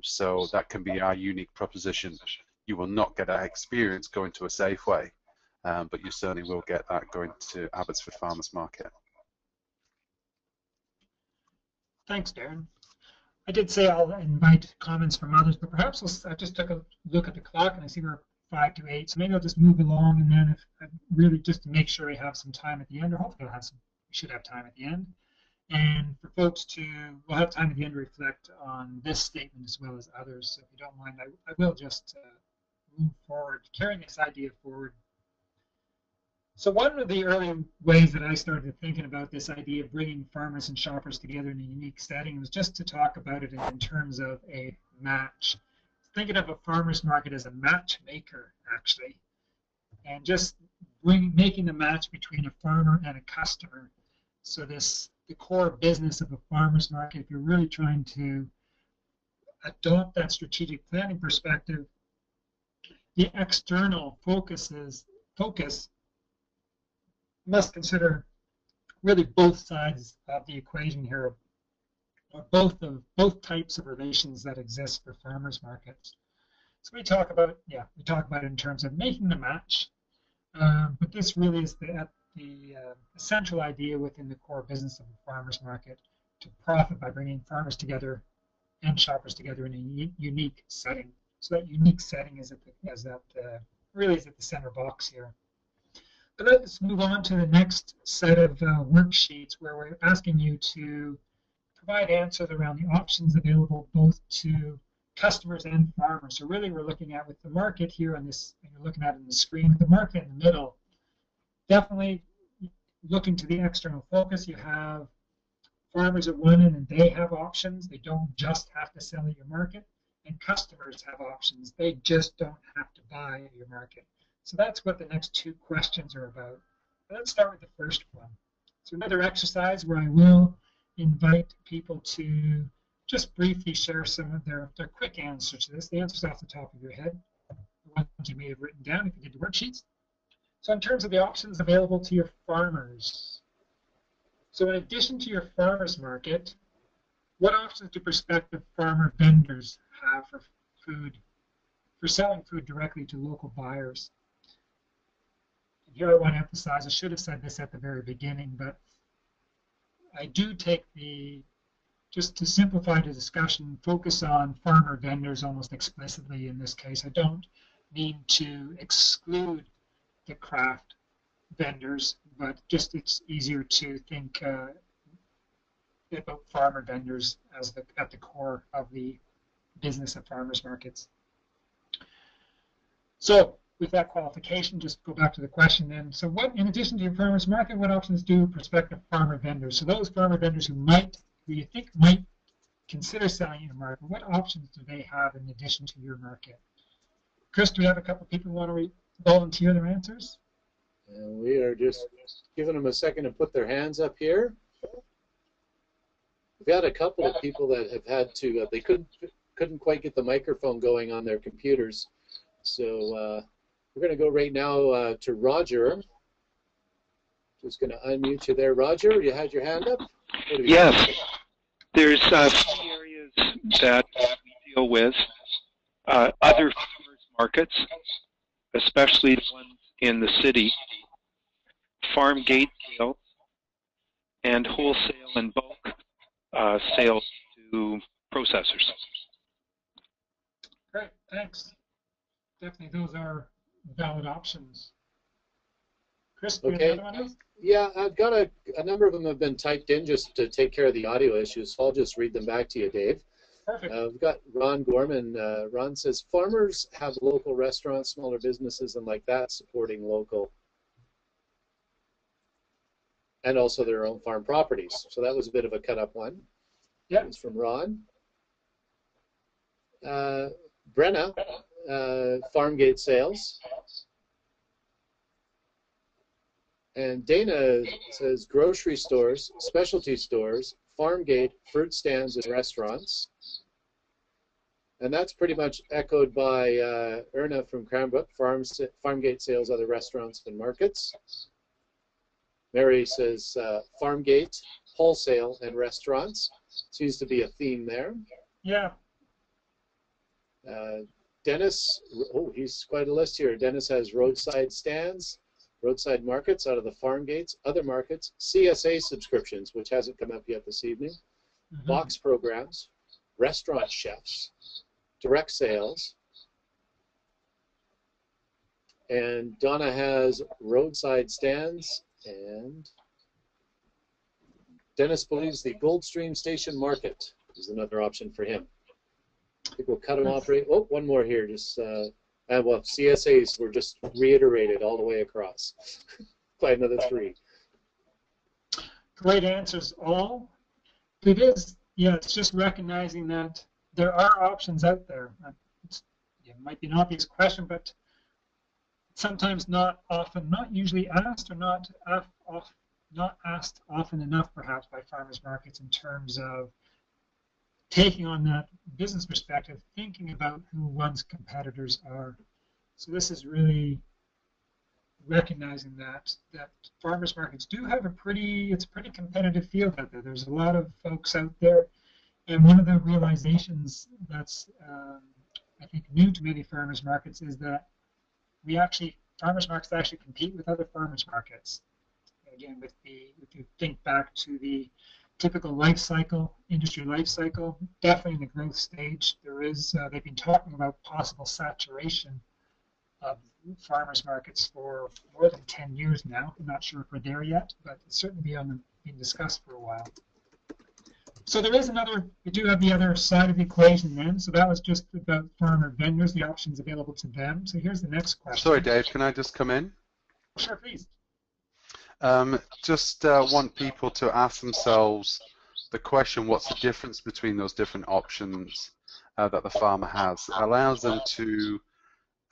So that can be our unique proposition. You will not get that experience going to a Safeway, but you certainly will get that going to Abbotsford Farmers Market. Thanks, Darren. I did say I'll invite comments from others, but perhaps I just took a look at the clock and I see we're 5 to 8, so maybe I'll just move along, and then if really just to make sure we have some time at the end, or hopefully we should have time at the end. And for folks we'll have time at the end to reflect on this statement as well as others. So if you don't mind, I will just move forward, carrying this idea forward. So one of the early ways that I started thinking about this idea of bringing farmers and shoppers together in a unique setting was just to talk about it in terms of a match. Thinking of a farmer's market as a matchmaker, actually, and just making the match between a farmer and a customer. So the core business of a farmer's market, if you're really trying to adopt that strategic planning perspective, the external focus must consider really both sides of the equation here, or both types of relations that exist for farmers markets. So we talk about it in terms of making the match, but this really is the central idea within the core business of the farmers market, to profit by bringing farmers together and shoppers together in a unique setting. So that unique setting really is at the center box here. But let's move on to the next set of worksheets, where we're asking you to provide answers around the options available both to customers and farmers. So really we're looking at with the market here on this, and you're looking at it on the screen, with the market in the middle. Definitely looking to the external focus. You have farmers at one end, and they have options. They don't just have to sell at your market. And customers have options. They just don't have to buy at your market. So that's what the next two questions are about. Let's start with the first one. So another exercise where I will invite people to just briefly share some of their quick answers to this. The answers off the top of your head, the ones you may have written down if you did the worksheets. So in terms of the options available to your farmers, so in addition to your farmers market, what options do prospective farmer vendors have for selling food directly to local buyers? Here I want to emphasize, I should have said this at the very beginning, but I do take just to simplify the discussion, focus on farmer vendors almost explicitly in this case. I don't mean to exclude the craft vendors, but just it's easier to think about farmer vendors as at the core of the business of farmers markets. So with that qualification, just go back to the question then. So what, in addition to your farmers market, what options do prospective farmer vendors? So those farmer vendors who you think might consider selling your market, what options do they have in addition to your market? Chris, do we have a couple of people who want to volunteer their answers? And we are just giving them a second to put their hands up here. We've had a couple of people that have had to, they couldn't quite get the microphone going on their computers. So we're going to go right now to Roger. Just going to unmute you there, Roger. You had your hand up? Yes. There's three areas that we deal with. Other farmers markets, especially the ones in the city, farm gate sales, and wholesale and bulk sales to processors. Great, thanks. Definitely, those are valid options. Chris, do you have Okay. another one? Yeah, I've got a number of them have been typed in just to take care of the audio issues, so I'll just read them back to you, Dave. Perfect. We've got Ron Gorman. Ron says, farmers have local restaurants, smaller businesses, and like that supporting local, and also their own farm properties. So that was a bit of a cut-up one. Yeah. It's from Ron. Brenna, farm gate sales. And Dana says grocery stores, specialty stores, farm gate, fruit stands, and restaurants. And that's pretty much echoed by Erna from Cranbrook, farm gate sales, other restaurants and markets. Mary says farm gate, wholesale, and restaurants. Seems to be a theme there. Yeah. Dennis, oh, he's quite a list here. Dennis has roadside stands, roadside markets out of the farm gates, other markets, CSA subscriptions, which hasn't come up yet this evening, box programs, restaurant chefs, direct sales, and Donna has roadside stands, and Dennis believes the Goldstream Station Market is another option for him. I think we'll cut him off. Oh, one more here. Just well, CSAs were just reiterated all the way across by another 3. Great answers all. It is, yeah, it's just recognizing that there are options out there. It might be an obvious question, but sometimes not often, not usually asked, or not asked often enough perhaps by farmers markets in terms of taking on that business perspective, thinking about who one's competitors are. So this is really recognizing that farmers markets do have it's a pretty competitive field out there. There's a lot of folks out there, and one of the realizations that's I think new to many farmers markets is that farmers markets actually compete with other farmers markets. Again, if you think back to the typical life cycle, industry life cycle, definitely in the growth stage, there is, they've been talking about possible saturation of farmers markets for more than 10 years now. I'm not sure if we're there yet, but it's certainly been discussed for a while. So there is we do have the other side of the equation then. So that was just about farmer vendors, the options available to them. So here's the next question. Sorry, Dave, can I just come in? Sure, please. Just want people to ask themselves the question, what's the difference between those different options that the farmer has? It allows them to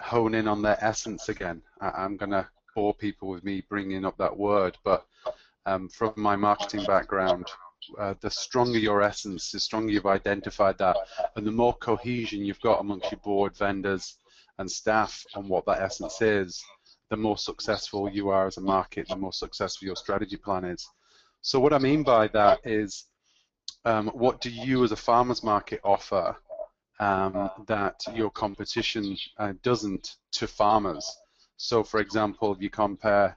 hone in on their essence again. I'm going to bore people with me bringing up that word, but from my marketing background, the stronger your essence, the stronger you've identified that, and the more cohesion you've got amongst your board, vendors, and staff on what that essence is, the more successful you are as a market, the more successful your strategy plan is. So what I mean by that is, what do you as a farmer's market offer that your competition doesn't to farmers? So for example, if you compare,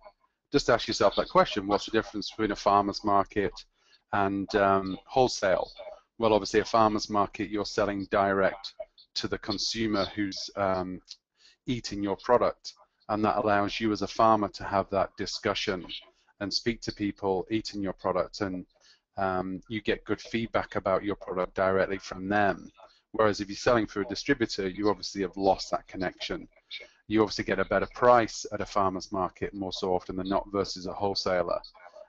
just ask yourself that question, what's the difference between a farmer's market and wholesale? Well, obviously a farmer's market, you're selling direct to the consumer who's eating your product, and that allows you as a farmer to have that discussion and speak to people eating your product, and you get good feedback about your product directly from them. Whereas if you're selling through a distributor, you obviously have lost that connection. You obviously get a better price at a farmer's market more so often than not versus a wholesaler.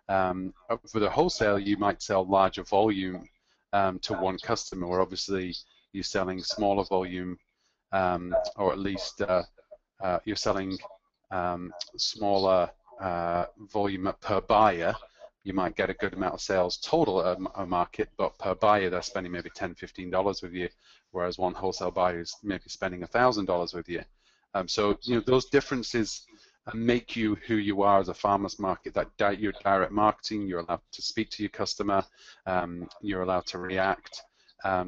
For the wholesaler, you might sell larger volume to one customer, or obviously you're selling smaller volume, or at least you're selling smaller volume per buyer. You might get a good amount of sales total at a market, but per buyer they're spending maybe $10, $15 with you, whereas one wholesale buyer is maybe spending $1,000 with you. So those differences make you who you are as a farmer's market. That your direct marketing, you're allowed to speak to your customer, you're allowed to react,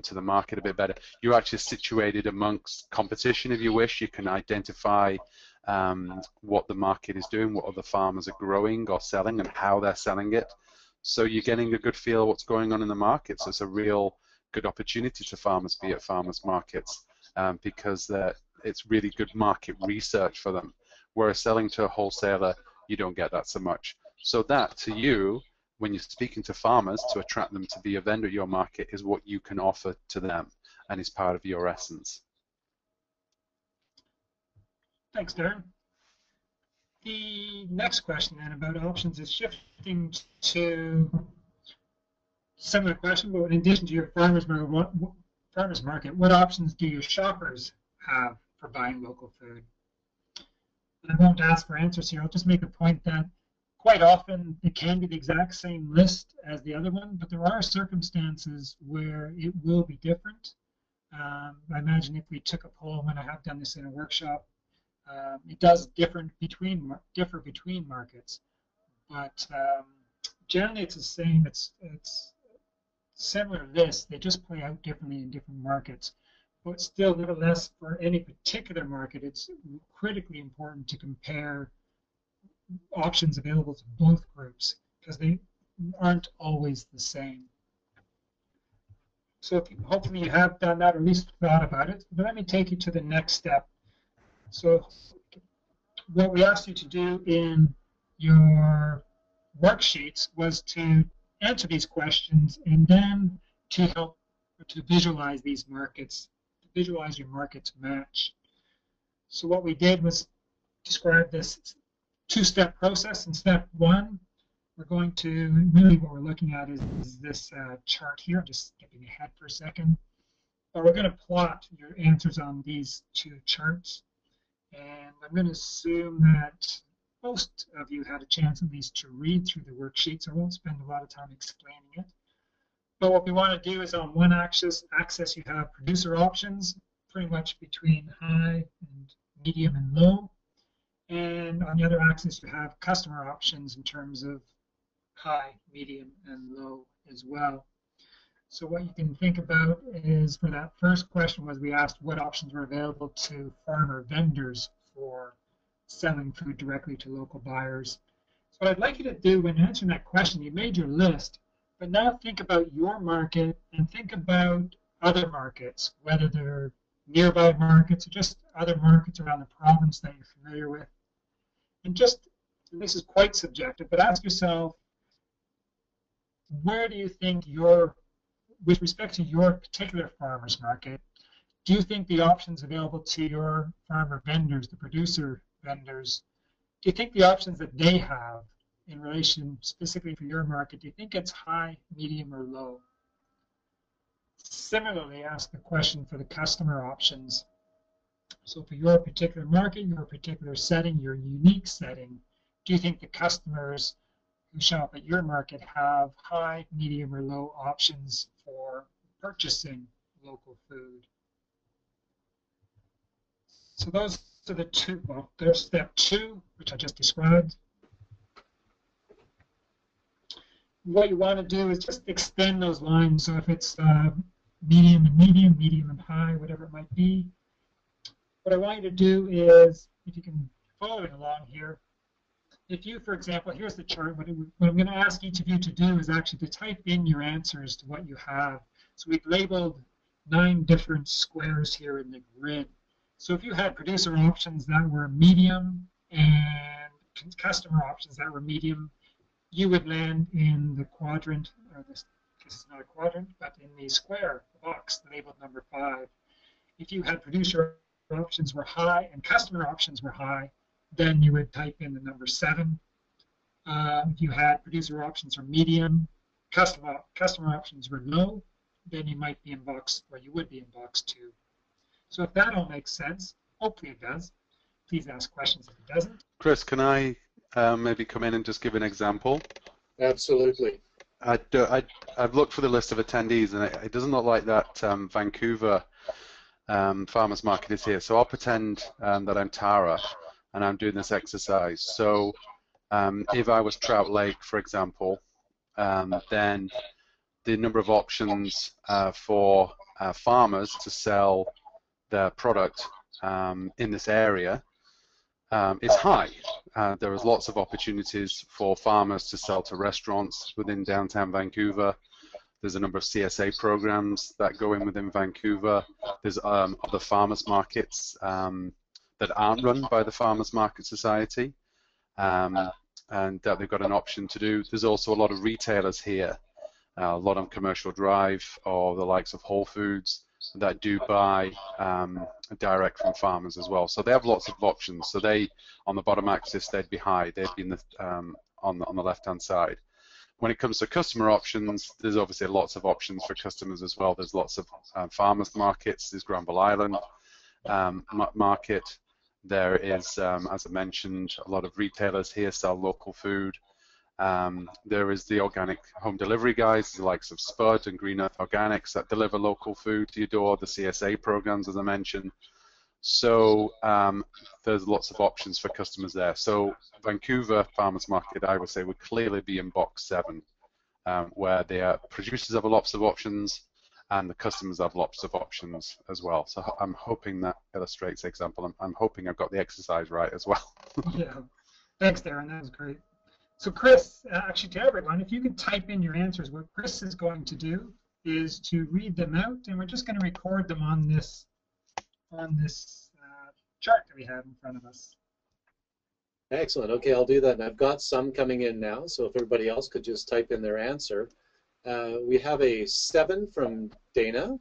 to the market a bit better. You're actually situated amongst competition, if you wish. You can identify what the market is doing, what other farmers are growing or selling, and how they're selling it. So you're getting a good feel of what's going on in the market. So it's a real good opportunity to farmers be at farmers markets because it's really good market research for them. Whereas selling to a wholesaler, you don't get that so much. So that, to you, when you're speaking to farmers to attract them to be a vendor at your market, is what you can offer to them and is part of your essence. Thanks, Darren. The next question then about options is shifting to similar question, but in addition to your farmers market, what options do your shoppers have for buying local food? And I won't ask for answers here. I'll just make the point that quite often it can be the exact same list as the other one, but there are circumstances where it will be different. I imagine if we took a poll, and I have done this in a workshop, it does differ between markets, but generally it's the same. It's similar lists. They just play out differently in different markets. But still, nevertheless, for any particular market, it's critically important to compare options available to both groups because they aren't always the same. So hopefully you have done that or at least thought about it. But let me take you to the next step. So what we asked you to do in your worksheets was to answer these questions and then to help to visualize these markets, to visualize your markets match. So what we did was describe this two-step process. In step one, we're going to, really what we're looking at is this chart here. I'm just skipping ahead for a second. But we're going to plot your answers on these two charts. And I'm going to assume that most of you had a chance at least to read through the worksheet, so I won't spend a lot of time explaining it. But what we want to do is on one axis you have producer options, pretty much between high and medium and low. And on the other axis you have customer options in terms of high, medium, and low as well. So what you can think about is, for that first question was we asked what options were available to farmer vendors for selling food directly to local buyers. So what I'd like you to do when answering that question, you made your list, but now think about your market and think about other markets, whether they're nearby markets or just other markets around the province that you're familiar with. And just, this is quite subjective, but ask yourself, where do you think with respect to your particular farmer's market, do you think the options available to your farmer vendors, the producer vendors, do you think the options that they have in relation specifically for your market, do you think it's high, medium, or low? Similarly, ask the question for the customer options. So for your particular market, your particular setting, your unique setting, do you think the customers who shop at your market have high, medium, or low options for purchasing local food? So those are the two, well, there's step two, which I just described. What you want to do is just extend those lines. So if it's medium and medium, medium and high, whatever it might be, what I want you to do is, if you can follow it along here, if you, for example, here's the chart, what I'm going to ask each of you to do is actually to type in your answers to what you have. So we've labeled 9 different squares here in the grid. So if you had producer options that were medium and customer options that were medium, you would land in the quadrant, or this is not a quadrant, but in the square box labeled number 5. If you had producer options were high and customer options were high, then you would type in the number 7. If you had producer options were medium, customer options were low, then you might be in box, or you would be in box 2. So if that all makes sense, hopefully it does. Please ask questions if it doesn't. Chris, can I maybe come in and just give an example? Absolutely. I've looked for the list of attendees, and it doesn't look like that Vancouver farmers market is here. So I'll pretend that I'm Tara, and I'm doing this exercise. So if I was Trout Lake, for example, then the number of options for farmers to sell their product in this area is high. There is lots of opportunities for farmers to sell to restaurants within downtown Vancouver. There's a number of CSA programs that go in within Vancouver. There's other farmers markets that aren't run by the Farmers Market Society, and that they've got an option to do. There's also a lot of retailers here, a lot on Commercial Drive or the likes of Whole Foods that do buy direct from farmers as well. So they have lots of options. So they, on the bottom axis, they'd be high. They'd be in the, on the left-hand side. When it comes to customer options, there's obviously lots of options for customers as well. There's lots of farmers markets. There's Granville Island market. There is, as I mentioned, a lot of retailers here sell local food. There is the organic home delivery guys, the likes of Spud and Green Earth Organics that deliver local food to your door, the CSA programs, as I mentioned. So there's lots of options for customers there. So Vancouver Farmers Market, I would say, would clearly be in box 7, where the producers have lots of options and the customers have lots of options as well. So I'm hoping that illustrates the example. I'm hoping I've got the exercise right as well. Yeah, thanks, Darren. That was great. So Chris, actually to everyone, if you could type in your answers, what Chris is going to do is to read them out, and we're just going to record them on this chart that we have in front of us. Excellent. Okay, I'll do that. And I've got some coming in now, so if everybody else could just type in their answer. We have a 7 from Dana.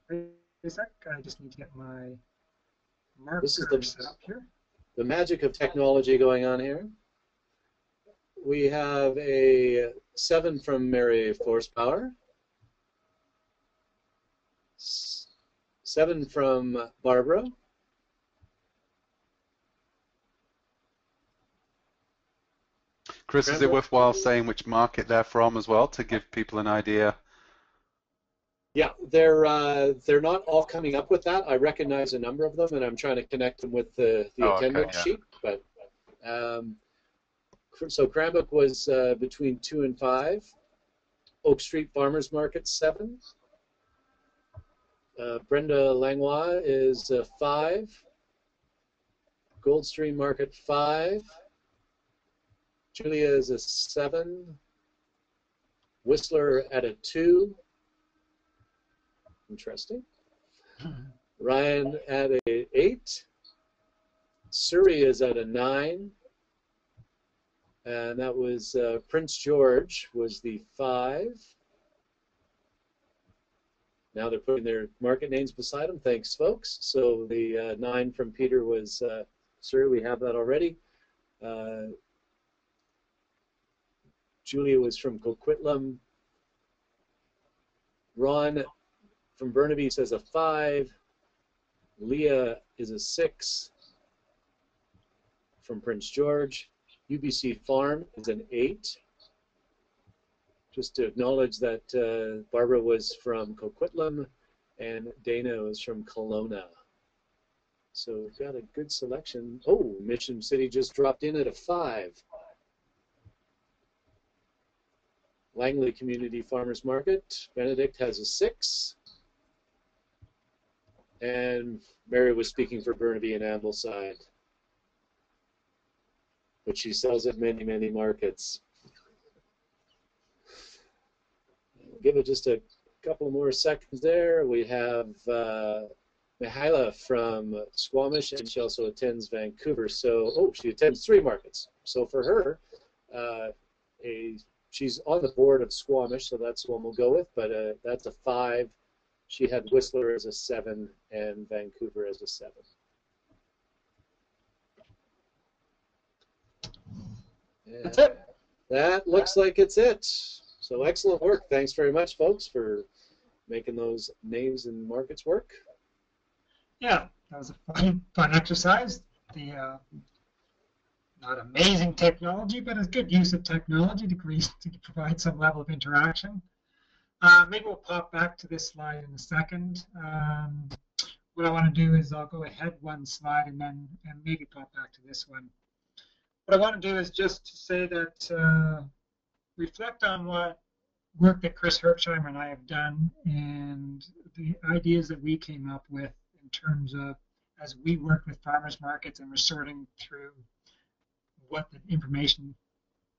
Wait a sec, I just need to get my marker This is set up here. the magic of technology going on here. We have a 7 from Mary Forcepower. 7 from Barbara. Chris, is it worthwhile saying which market they're from as well to give people an idea? Yeah, they're not all coming up with that. I recognize a number of them, and I'm trying to connect them with the attendance sheet. But so Cranbrook was between 2 and 5. Oak Street Farmers Market 7. Brenda Langlois is 5. Goldstream Market 5. Julia is a 7. Whistler at a 2. Interesting. Ryan at a 8. Surrey is at a 9. And that was Prince George was the 5. Now they're putting their market names beside them. Thanks, folks. So the 9 from Peter was Surrey. We have that already. Julia was from Coquitlam. Ron from Burnaby says a 5. Leah is a 6 from Prince George. UBC Farm is an 8. Just to acknowledge that Barbara was from Coquitlam and Dana was from Kelowna. So we've got a good selection. Oh, Mission City just dropped in at a 5. Langley Community Farmers Market, Benedict has a 6. And Mary was speaking for Burnaby and Ambleside. But she sells at many, many markets. Give it just a couple more seconds there. We have Mihaila from Squamish, and she also attends Vancouver. So, she attends 3 markets. So for her, she's on the board of Squamish, so that's one we'll go with, but that's a 5. She had Whistler as a 7 and Vancouver as a 7. And that's it. That looks like it's it. So excellent work. Thanks very much, folks, for making those names and markets work. Yeah, that was a fun exercise. The not amazing technology, but a good use of technology to provide some level of interaction. Maybe we'll pop back to this slide in a second. What I want to do is I'll go ahead one slide and maybe pop back to this one. What I want to do is just to say that reflect on what work that Chris Herksheimer and I have done and the ideas that we came up with in terms of as we worked with farmers markets and were sorting through what the information,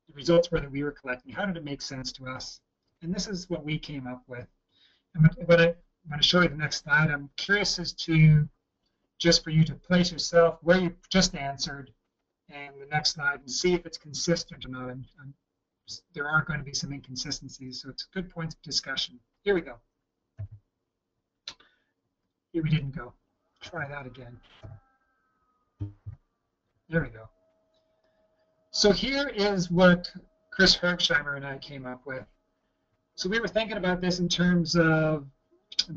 the results were that we were collecting. How did it make sense to us? And this is what we came up with. And when I show you the next slide, I'm curious as to, just for you to place yourself where you just answered and the next slide and see if it's consistent or not. And there are going to be some inconsistencies, so it's good points of discussion. Here we go. Here we didn't go. Try that again. There we go. So here is what Chris Herksheimer and I came up with. So we were thinking about this in terms of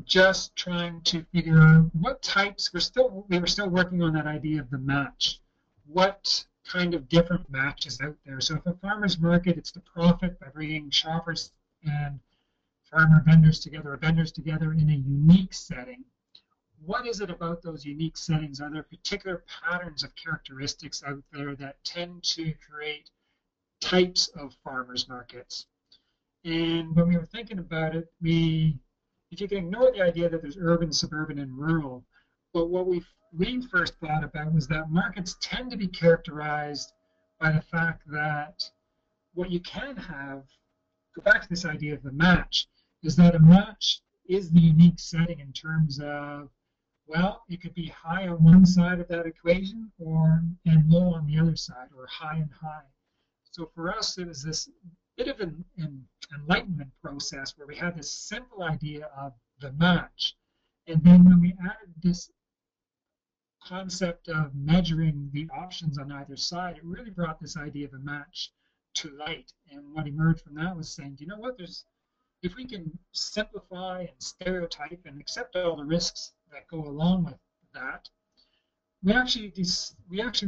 just trying to figure out what types, we were still working on that idea of the match. What kind of different matches out there? So if a farmer's market, it's to profit by bringing shoppers and farmer vendors together, or vendors together in a unique setting. What is it about those unique settings? Are there particular patterns of characteristics out there that tend to create types of farmers markets? And when we were thinking about it, if you can ignore the idea that there's urban, suburban, and rural, but what we first thought about was that markets tend to be characterized by the fact that what you can have, go back to this idea of the match, is that a match is the unique setting in terms of, well, it could be high on one side of that equation and low on the other side, or high and high. So for us, it was this bit of an enlightenment process where we had this simple idea of the match. And then when we added this concept of measuring the options on either side, it really brought this idea of a match to light. And what emerged from that was saying, you know what, if we can simplify and stereotype and accept all the risks that go along with that, we actually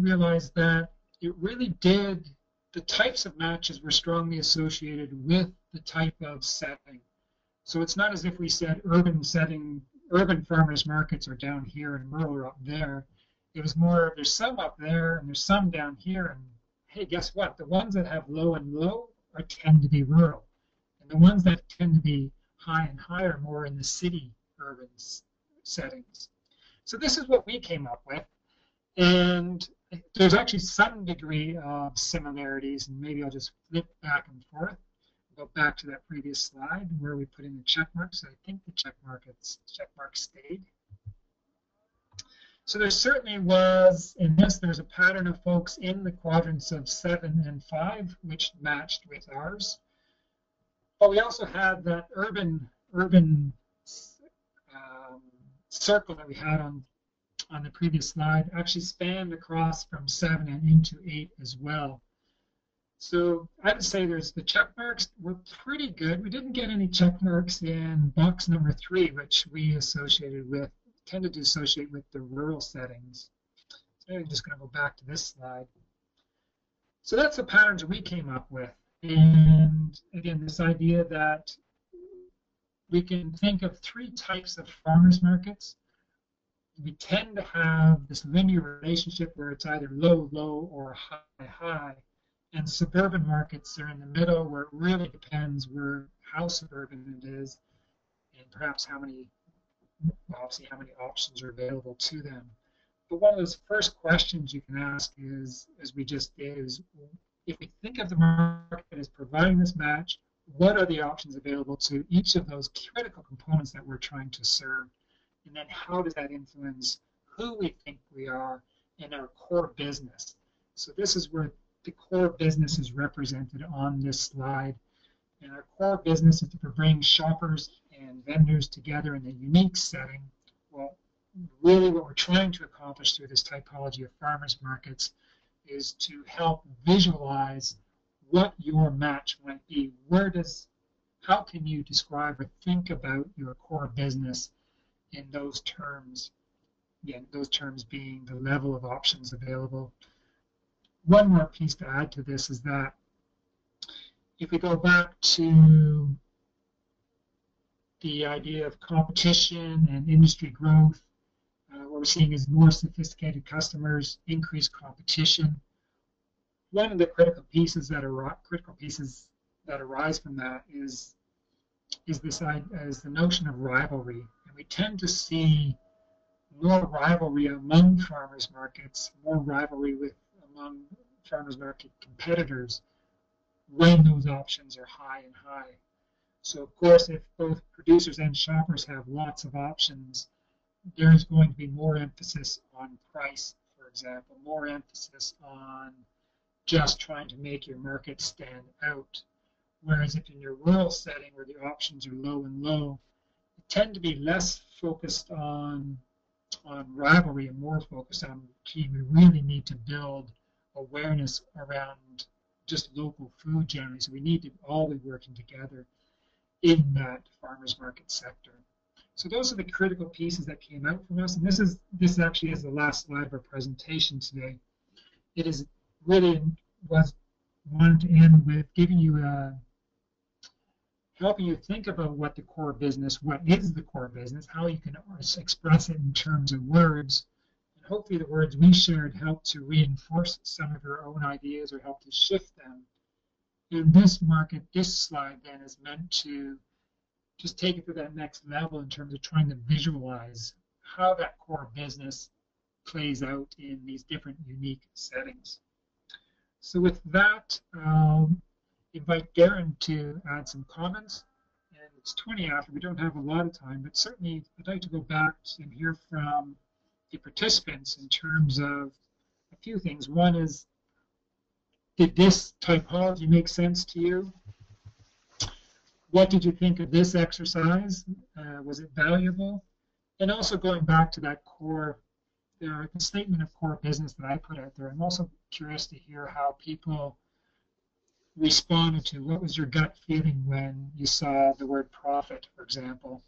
realized that it really did, the types of matches were strongly associated with the type of setting. So it's not as if we said urban farmers markets are down here and rural are up there. It was more, there's some up there and there's some down here, and hey, guess what? The ones that have low and low tend to be rural. And the ones that tend to be high and high are more in the city urban settings. So this is what we came up with. And there's actually some degree of similarities, and maybe I'll just flip back and forth. Go back to that previous slide where we put in the check marks. I think the check marks stayed. So there certainly was, in this, there's a pattern of folks in the quadrants of 7 and 5, which matched with ours. But we also had that urban circle that we had on the previous slide actually spanned across from 7 and into 8 as well. So I would say there's the check marks were pretty good. We didn't get any check marks in box number 3, which we tended to associate with the rural settings. So I'm just going to go back to this slide. So that's the patterns we came up with. And again, this idea that we can think of 3 types of farmers markets. We tend to have this linear relationship where it's either low, low, or high, high. And suburban markets are in the middle, where it really depends how suburban it is, and perhaps how many options are available to them. But one of those first questions you can ask is, as we just did, is if we think of the market as providing this match, what are the options available to each of those critical components that we're trying to serve? And then how does that influence who we think we are in our core business? So this is where the core business is represented on this slide. And our core business is to bring shoppers and vendors together in a unique setting. Well, really what we're trying to accomplish through this typology of farmers markets is to help visualize what your match might be. How can you describe or think about your core business in those terms? Again, those terms being the level of options available. One more piece to add to this is that if we go back to the idea of competition and industry growth, what we're seeing is more sophisticated customers, increased competition. One of the critical pieces that arise from that is is is the notion of rivalry. And we tend to see more rivalry among farmers markets, more rivalry among farmers market competitors when those options are high and high. So of course, if both producers and shoppers have lots of options, there's going to be more emphasis on price, for example, more emphasis on just trying to make your market stand out. Whereas if in your rural setting where the options are low and low, you tend to be less focused on rivalry and more focused on, gee, we really need to build awareness around just local food generally. So we need to all be working together in that farmers market sector. So those are the critical pieces that came out from us. And this actually is the last slide of our presentation today. It is really wanted to end with giving you helping you think about what the core business, what is the core business, how you can express it in terms of words. And hopefully the words we shared help to reinforce some of your own ideas or help to shift them. In this market, this slide then is meant to just take it to that next level in terms of trying to visualize how that core business plays out in these different unique settings. So with that, invite Darren to add some comments. And it's 20 after, we don't have a lot of time, but certainly I'd like to go back and hear from the participants in terms of a few things. One is, did this typology make sense to you? What did you think of this exercise? Was it valuable? And also going back to that core, the statement of core business that I put out there, I'm also curious to hear how people responded to. What was your gut feeling when you saw the word profit, for example?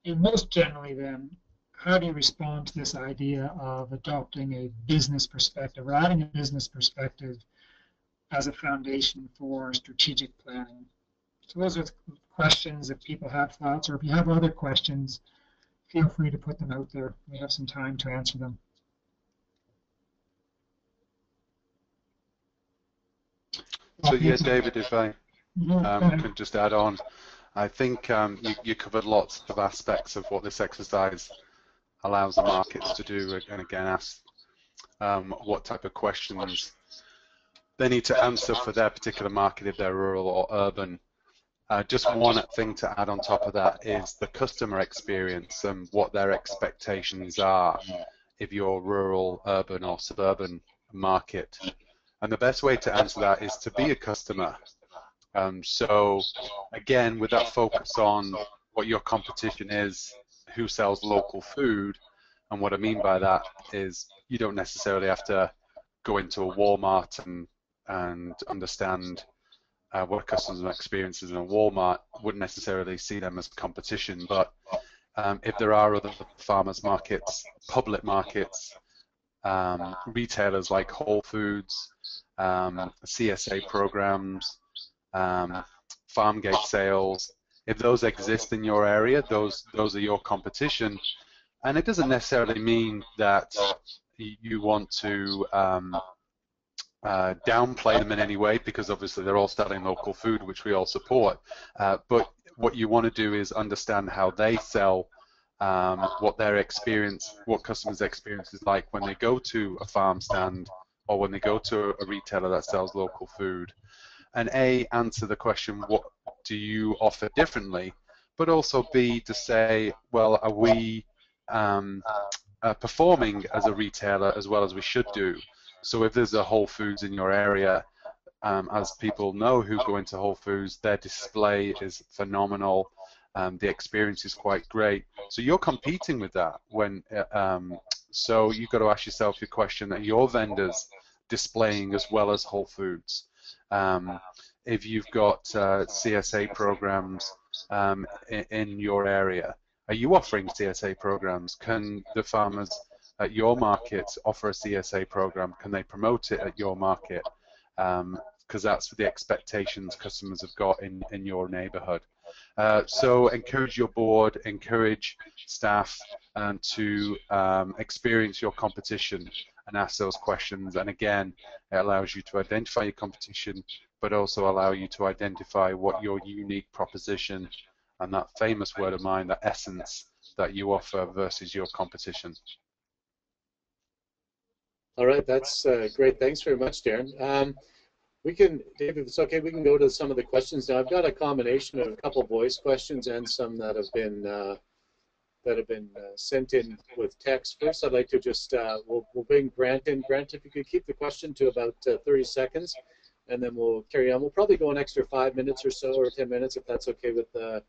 And most generally then, how do you respond to this idea of adopting a business perspective or adding a business perspective as a foundation for strategic planning? So those are questions. If people have thoughts, or if you have other questions, feel free to put them out there. We have some time to answer them. So yeah, David, if I could just add on, I think you covered lots of aspects of what this exercise allows the markets to do, and again ask what type of questions they need to answer for their particular market, if they're rural or urban. Just one thing to add on top of that is the customer experience and what their expectations are if you're rural, urban or suburban market. And the best way to answer that is to be a customer. So again, with that focus on what your competition is, who sells local food, and what I mean by that is you don't necessarily have to go into a Walmart and understand what a customer experiences in a Walmart. Wouldn't necessarily see them as competition, but if there are other farmers markets, public markets, retailers like Whole Foods, CSA programs, farm gate sales, if those exist in your area, those are your competition. And it doesn't necessarily mean that you want to downplay them in any way, because obviously they're all selling local food, which we all support. But what you want to do is understand how they sell, what their experience, what customers' experience is like when they go to a farm stand or when they go to a retailer that sells local food. And A, answer the question, what do you offer differently? But also B, to say, well, are we performing as a retailer as well as we should do? So if there's a Whole Foods in your area, as people know who go into Whole Foods, their display is phenomenal. The experience is quite great. So you're competing with that. So you've got to ask yourself your question, that your vendors displaying as well as Whole Foods. If you've got CSA programs in your area, are you offering CSA programs? Can the farmers at your market offer a CSA program? Can they promote it at your market? Because that's the expectations customers have got in your neighborhood. So encourage your board, encourage staff to experience your competition and ask those questions. And again, it allows you to identify your competition, but also allow you to identify what your unique proposition and that famous word of mine, that essence that you offer versus your competition. All right, that's great. Thanks very much, Darren. We can, David, if it's okay, we can go to some of the questions now. I've got a combination of a couple voice questions and some that have been sent in with text. First, I'd like to just we'll bring Grant in. Grant, if you could keep the question to about 30 seconds, and then we'll carry on. We'll probably go an extra 5 minutes or so, or 10 minutes, if that's okay with our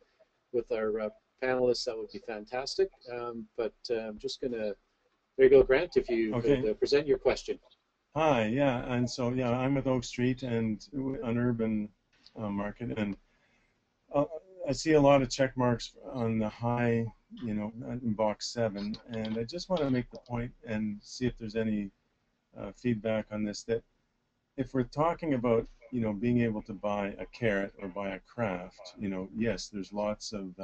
panelists. That would be fantastic. But I'm just gonna. There you go, Grant. If you could present your question. Hi, yeah, and so yeah, I'm with Oak Street and an urban market, and I see a lot of check marks on the high, you know, in box 7, and I just want to make the point and see if there's any feedback on this, that if we're talking about, you know, being able to buy a carrot or buy a craft, you know, yes, there's lots of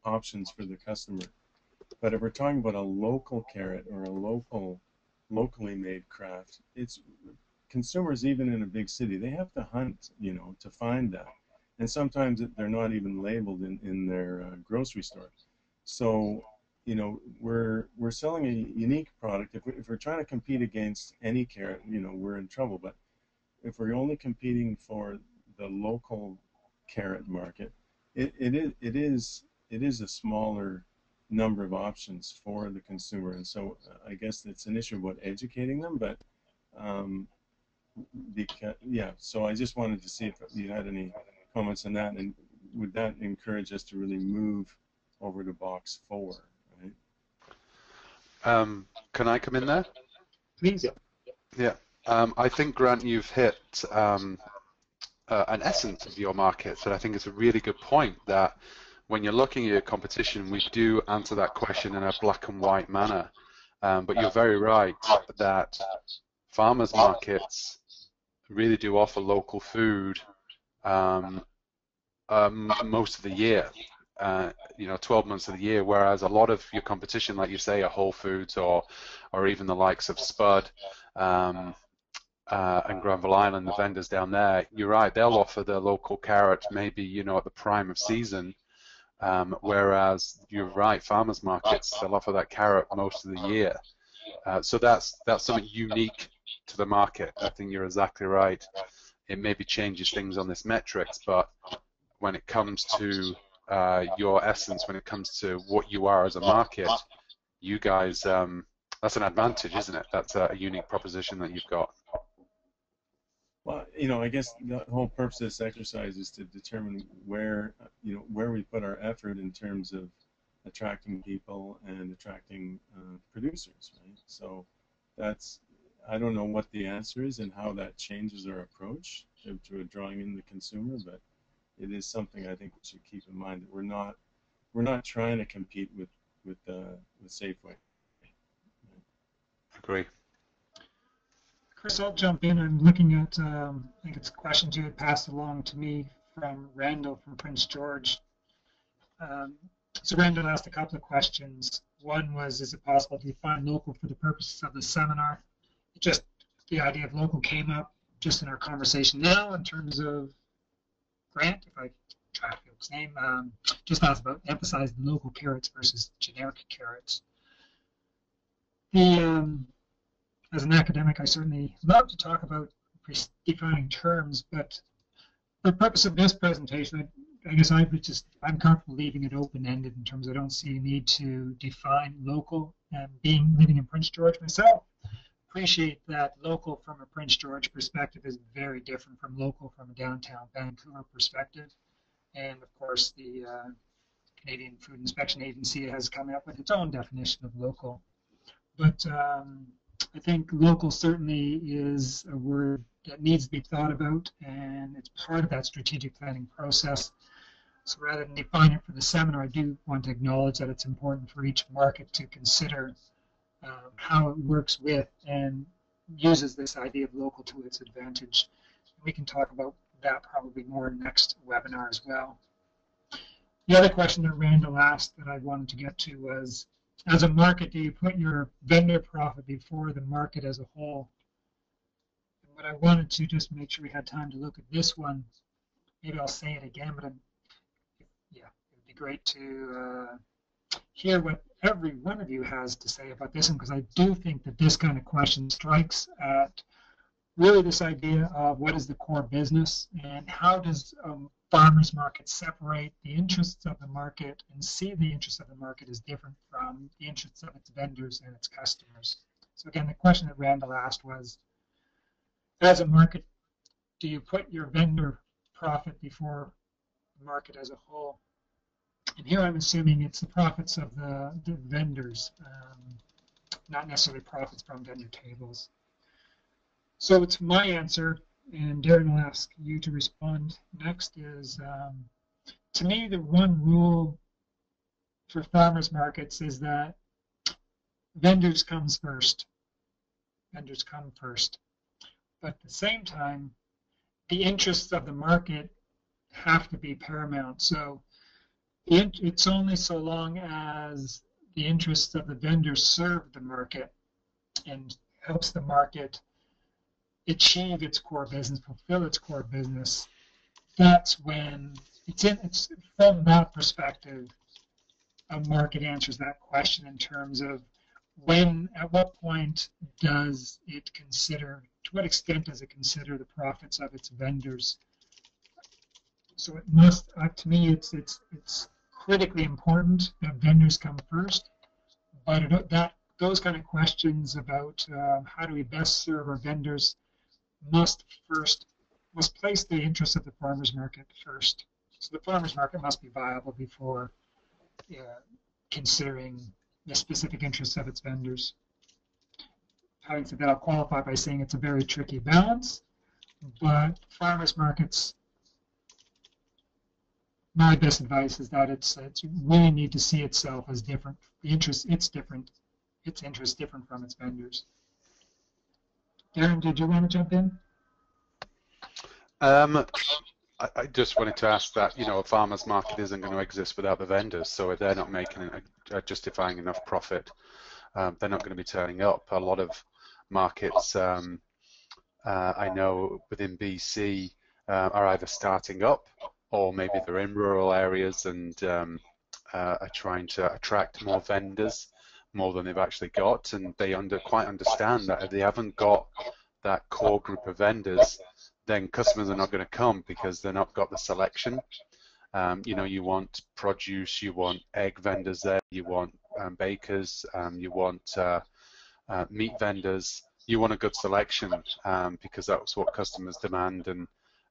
options for the customer, but if we're talking about a local carrot or a locally made craft, it's consumers, even in a big city, they have to hunt, you know, to find that, and sometimes they're not even labeled in their grocery store. So, you know, we're selling a unique product. If we're trying to compete against any carrot, you know, we're in trouble. But if we're only competing for the local carrot market, it is a smaller number of options for the consumer, and so I guess it's an issue about educating them. But because, yeah, so I just wanted to see if you had any comments on that, and would that encourage us to really move over to box 4, right? Can I come in there? Please. Yeah. I think, Grant, you've hit an essence of your market, and I think it's a really good point that when you're looking at your competition, we do answer that question in a black and white manner. But you're very right that farmers markets really do offer local food most of the year, you know, 12 months of the year, whereas a lot of your competition, like you say, are Whole Foods or even the likes of Spud and Granville Island, the vendors down there. You're right, they'll offer the local carrot maybe, you know, at the prime of season. Whereas you're right, farmers markets, they'll offer that carrot most of the year. So that's something unique to the market. I think you're exactly right. It maybe changes things on this metrics, but when it comes to your essence, when it comes to what you are as a market, you guys, that's an advantage, isn't it? That's a unique proposition that you've got. Well, you know, I guess the whole purpose of this exercise is to determine where, you know, where we put our effort in terms of attracting people and attracting producers, right? So that's, I don't know what the answer is and how that changes our approach to drawing in the consumer, but it is something I think we should keep in mind, that we're not trying to compete with Safeway. Agree. Chris, I'll jump in. I'm looking at, I think it's questions you had passed along to me from Randall from Prince George. So Randall asked a couple of questions. One was, is it possible to define local for the purposes of the seminar? Just the idea of local came up just in our conversation now in terms of Grant, if I try to feel his name, just asked about emphasizing local carrots versus generic carrots. As an academic, I certainly love to talk about defining terms, but for the purpose of this presentation, I guess I'm comfortable leaving it open-ended in terms of I don't see a need to define local. And living in Prince George myself, appreciate that local from a Prince George perspective is very different from local from a downtown Vancouver perspective. And of course, the Canadian Food Inspection Agency has come up with its own definition of local. But I think local certainly is a word that needs to be thought about, and it's part of that strategic planning process. So rather than define it for the seminar, I do want to acknowledge that it's important for each market to consider how it works with and uses this idea of local to its advantage. We can talk about that probably more next webinar as well. The other question that Randall asked that I wanted to get to was, as a market, do you put your vendor profit before the market as a whole? And what I wanted to just make sure we had time to look at this one, maybe I'll say it again, but yeah, be great to hear what every one of you has to say about this one, because I do think that this kind of question strikes at really this idea of what is the core business and how does farmers market separate the interests of the market and see the interests of the market as different from the interests of its vendors and its customers. So again, the question that Randall asked was, as a market, do you put your vendor profit before the market as a whole? And here I'm assuming it's the profits of the vendors, not necessarily profits from vendor tables. So it's my answer, and Darren will ask you to respond next, is to me the one rule for farmers markets is that vendors comes first. Vendors come first. But at the same time, the interests of the market have to be paramount. So it's only so long as the interests of the vendors serve the market and helps the market achieve its core business, fulfill its core business. That's when it's from that perspective, a market answers that question in terms of at what point does it consider, to what extent does it consider the profits of its vendors? So it must, to me, it's critically important that vendors come first, but those kind of questions about how do we best serve our vendors must place the interests of the farmers market first. So the farmers market must be viable before considering the specific interests of its vendors. Having said that, I'll qualify by saying it's a very tricky balance, but farmers markets, my best advice is that it's really need to see itself as different. The interest, its interest different from its vendors. Darren, did you want to jump in? I just wanted to ask that, a farmer's market isn't going to exist without the vendors. So if they're not making justifying enough profit, they're not going to be turning up. A lot of markets, I know within BC, are either starting up or maybe they're in rural areas and are trying to attract more vendors, more than they've actually got, and they quite understand that if they haven't got that core group of vendors, then customers are not going to come because they're not got the selection. You want produce, you want egg vendors there, you want bakers, you want meat vendors. You want a good selection because that's what customers demand, and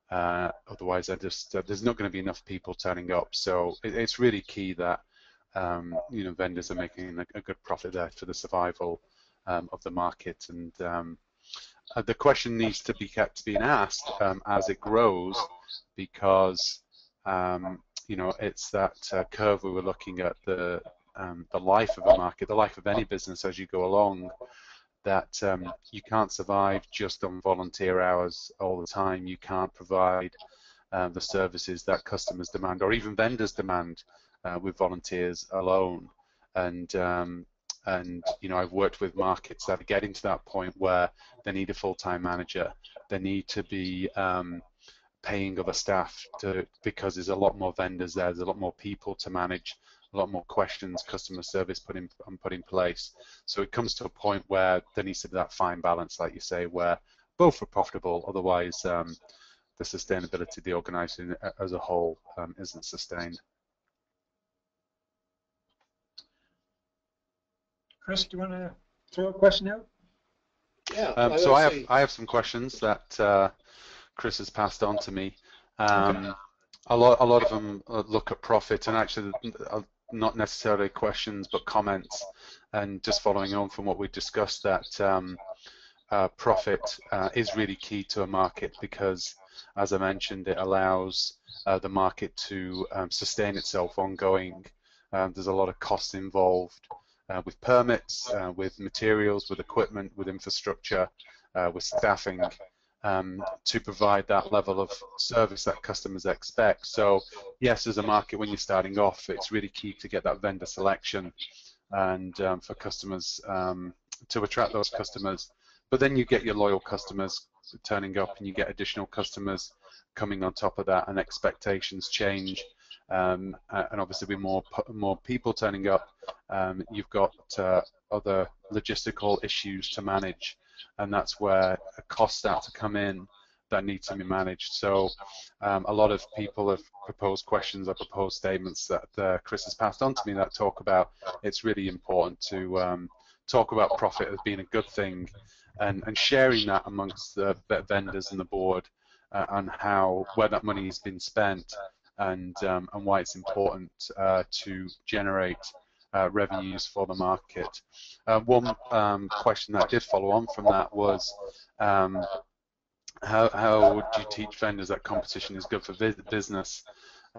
otherwise there's not going to be enough people turning up. So it's really key that vendors are making a good profit there for the survival of the market. And the question needs to be kept being asked as it grows, because it's that curve we were looking at, the life of a market, the life of any business as you go along, that you can't survive just on volunteer hours all the time. You can't provide the services that customers demand or even vendors demand with volunteers alone. And I've worked with markets that are getting to that point where they need a full-time manager. They need to be paying other staff because there's a lot more vendors there. There's a lot more people to manage, a lot more questions, customer service put in place. So it comes to a point where there needs to be that fine balance, like you say, where both are profitable. Otherwise, the sustainability of the organisation as a whole isn't sustained. Chris, do you want to throw a question out? Yeah. So I have some questions that Chris has passed on to me. Okay. A lot of them look at profit, and actually not necessarily questions but comments. And just following on from what we discussed, that profit is really key to a market because, as I mentioned, it allows the market to sustain itself ongoing. There's a lot of costs involved with permits, with materials, with equipment, with infrastructure, with staffing, to provide that level of service that customers expect. So yes, as a market, when you're starting off, it's really key to get that vendor selection and for customers to attract those customers. But then you get your loyal customers turning up, and you get additional customers coming on top of that, and expectations change. and obviously with more people turning up, you've got other logistical issues to manage, and that's where costs start to come in that need to be managed. So a lot of people have proposed questions or proposed statements that Chris has passed on to me that talk about it's really important to talk about profit as being a good thing, and sharing that amongst the vendors and the board, on where that money has been spent, and why it's important to generate revenues for the market. One question that did follow on from that was, how would you teach vendors that competition is good for business?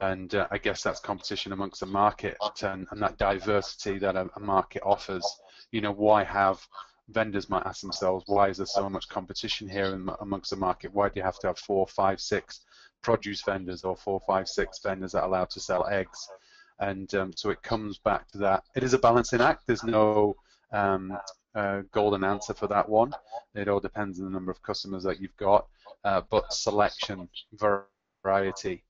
And I guess that's competition amongst the market, and that diversity that a market offers. You know, vendors might ask themselves, why is there so much competition here amongst the market? Why do you have to have 4, 5, 6 produce vendors, or 4, 5, 6 vendors that are allowed to sell eggs? And so it comes back to that. It is a balancing act. There's no golden answer for that one. It all depends on the number of customers that you've got. But selection, variety,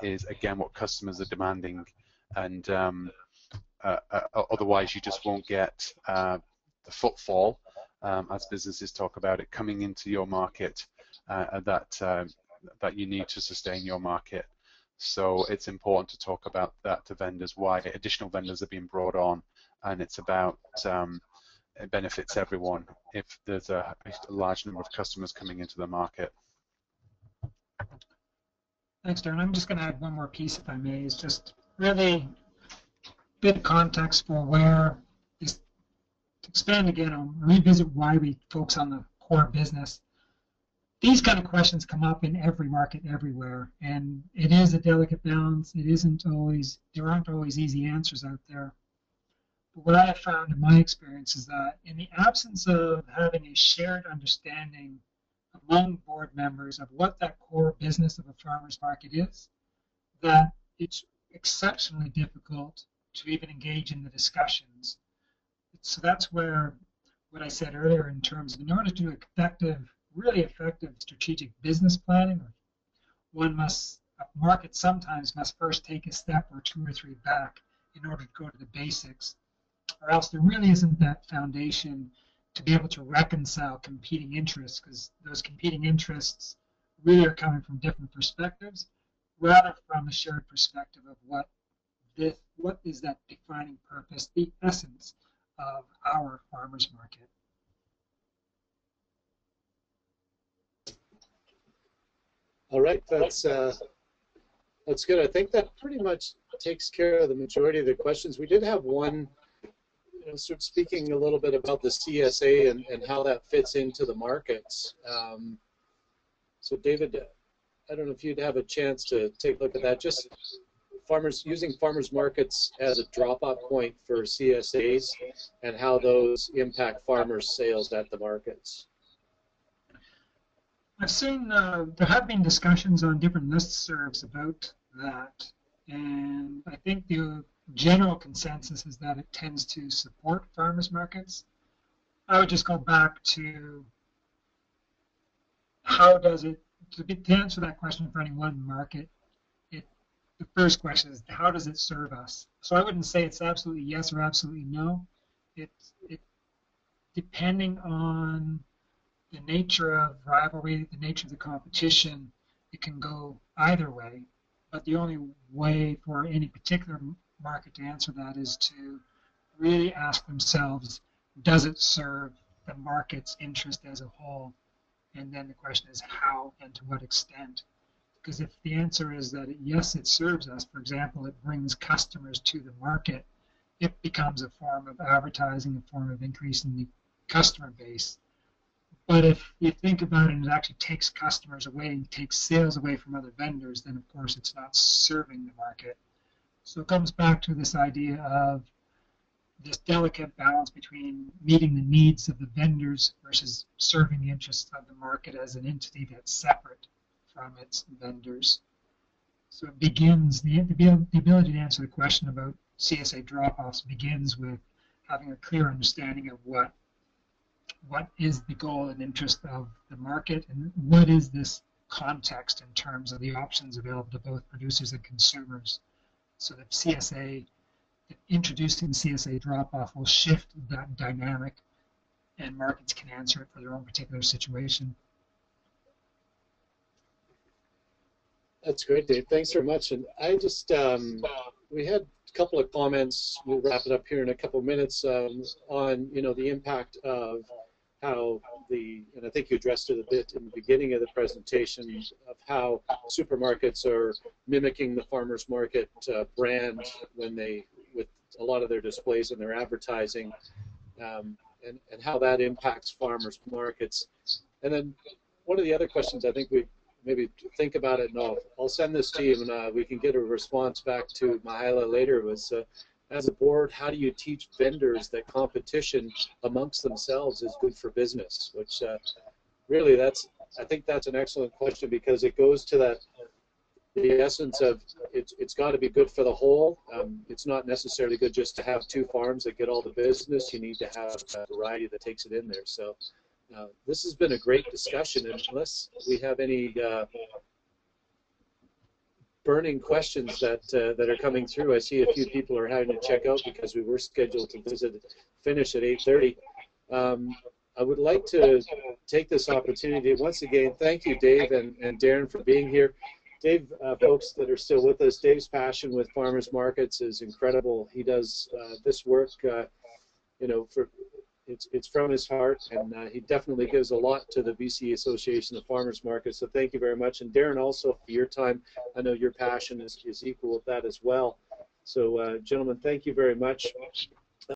is again what customers are demanding, and otherwise you just won't get the footfall, as businesses talk about it, coming into your market that you need to sustain your market. So it's important to talk about that to vendors, why additional vendors are being brought on, and it's about it benefits everyone if there's a large number of customers coming into the market. Thanks, Darren. I'm just going to add one more piece, if I may. It's just really a bit of context for where this, to expand again on, revisit why we focus on the core business. These kind of questions come up in every market everywhere, and it is a delicate balance. There aren't always easy answers out there. But what I have found in my experience is that in the absence of having a shared understanding among board members of what that core business of a farmer's market is, that it's exceptionally difficult to even engage in the discussions. So that's where what I said earlier in terms of, in order to do really effective strategic business planning, a market sometimes must first take a step or 2 or 3 back in order to go to the basics, or else there really isn't that foundation to be able to reconcile competing interests, because those competing interests really are coming from different perspectives, rather from a shared perspective of what is that defining purpose, the essence of our farmers market. All right, that's good. I think that pretty much takes care of the majority of the questions. We did have one, sort of speaking a little bit about the CSA and how that fits into the markets. So David, I don't know if you'd have a chance to take a look at that. Just using farmers markets as a drop-off point for CSAs and how those impact farmers' sales at the markets. I've seen there have been discussions on different listservs about that, and I think the general consensus is that it tends to support farmers markets. I would just go back to how does it, to answer that question for any one market, the first question is how does it serve us? So I wouldn't say it's absolutely yes or absolutely no. It depending on the nature of rivalry, the nature of the competition, it can go either way. But the only way for any particular market to answer that is to really ask themselves, does it serve the market's interest as a whole? And then the question is how and to what extent. Because if the answer is that yes, it serves us, for example, it brings customers to the market, it becomes a form of advertising, a form of increasing the customer base. But if you think about it and it actually takes customers away and takes sales away from other vendors, then of course it's not serving the market. So it comes back to this idea of this delicate balance between meeting the needs of the vendors versus serving the interests of the market as an entity that's separate from its vendors. So it begins, the ability to answer the question about CSA drop-offs begins with having a clear understanding of what is the goal and interest of the market, and what is this context in terms of the options available to both producers and consumers So that CSA, introducing CSA drop-off will shift that dynamic, and markets can answer it for their own particular situation. That's great, Dave. Thanks very much. And I just, we had a couple of comments. We'll wrap it up here in a couple of minutes on, the impact of how and I think you addressed it a bit in the beginning of the presentation, of how supermarkets are mimicking the farmers market brand with a lot of their displays and their advertising, and how that impacts farmers markets. And then one of the other questions I think we maybe think about it, and I'll send this to you, and we can get a response back to Mahala later, was as a board, how do you teach vendors that competition amongst themselves is good for business? Which really, I think that's an excellent question, because it goes to the essence of it's got to be good for the whole. It's not necessarily good just to have two farms that get all the business. You need to have a variety that takes it in there. So this has been a great discussion, and unless we have any burning questions that are coming through. I see a few people are having to check out because we were scheduled to finish at 8:30. I would like to take this opportunity once again. Thank you, Dave and Darren, for being here. Dave, folks that are still with us, Dave's passion with farmers markets is incredible. He does this work, it's from his heart, and he definitely gives a lot to the BC Association of Farmers Markets, so thank you very much. And Darren, also for your time. I know your passion is equal with that as well. So, gentlemen, thank you very much.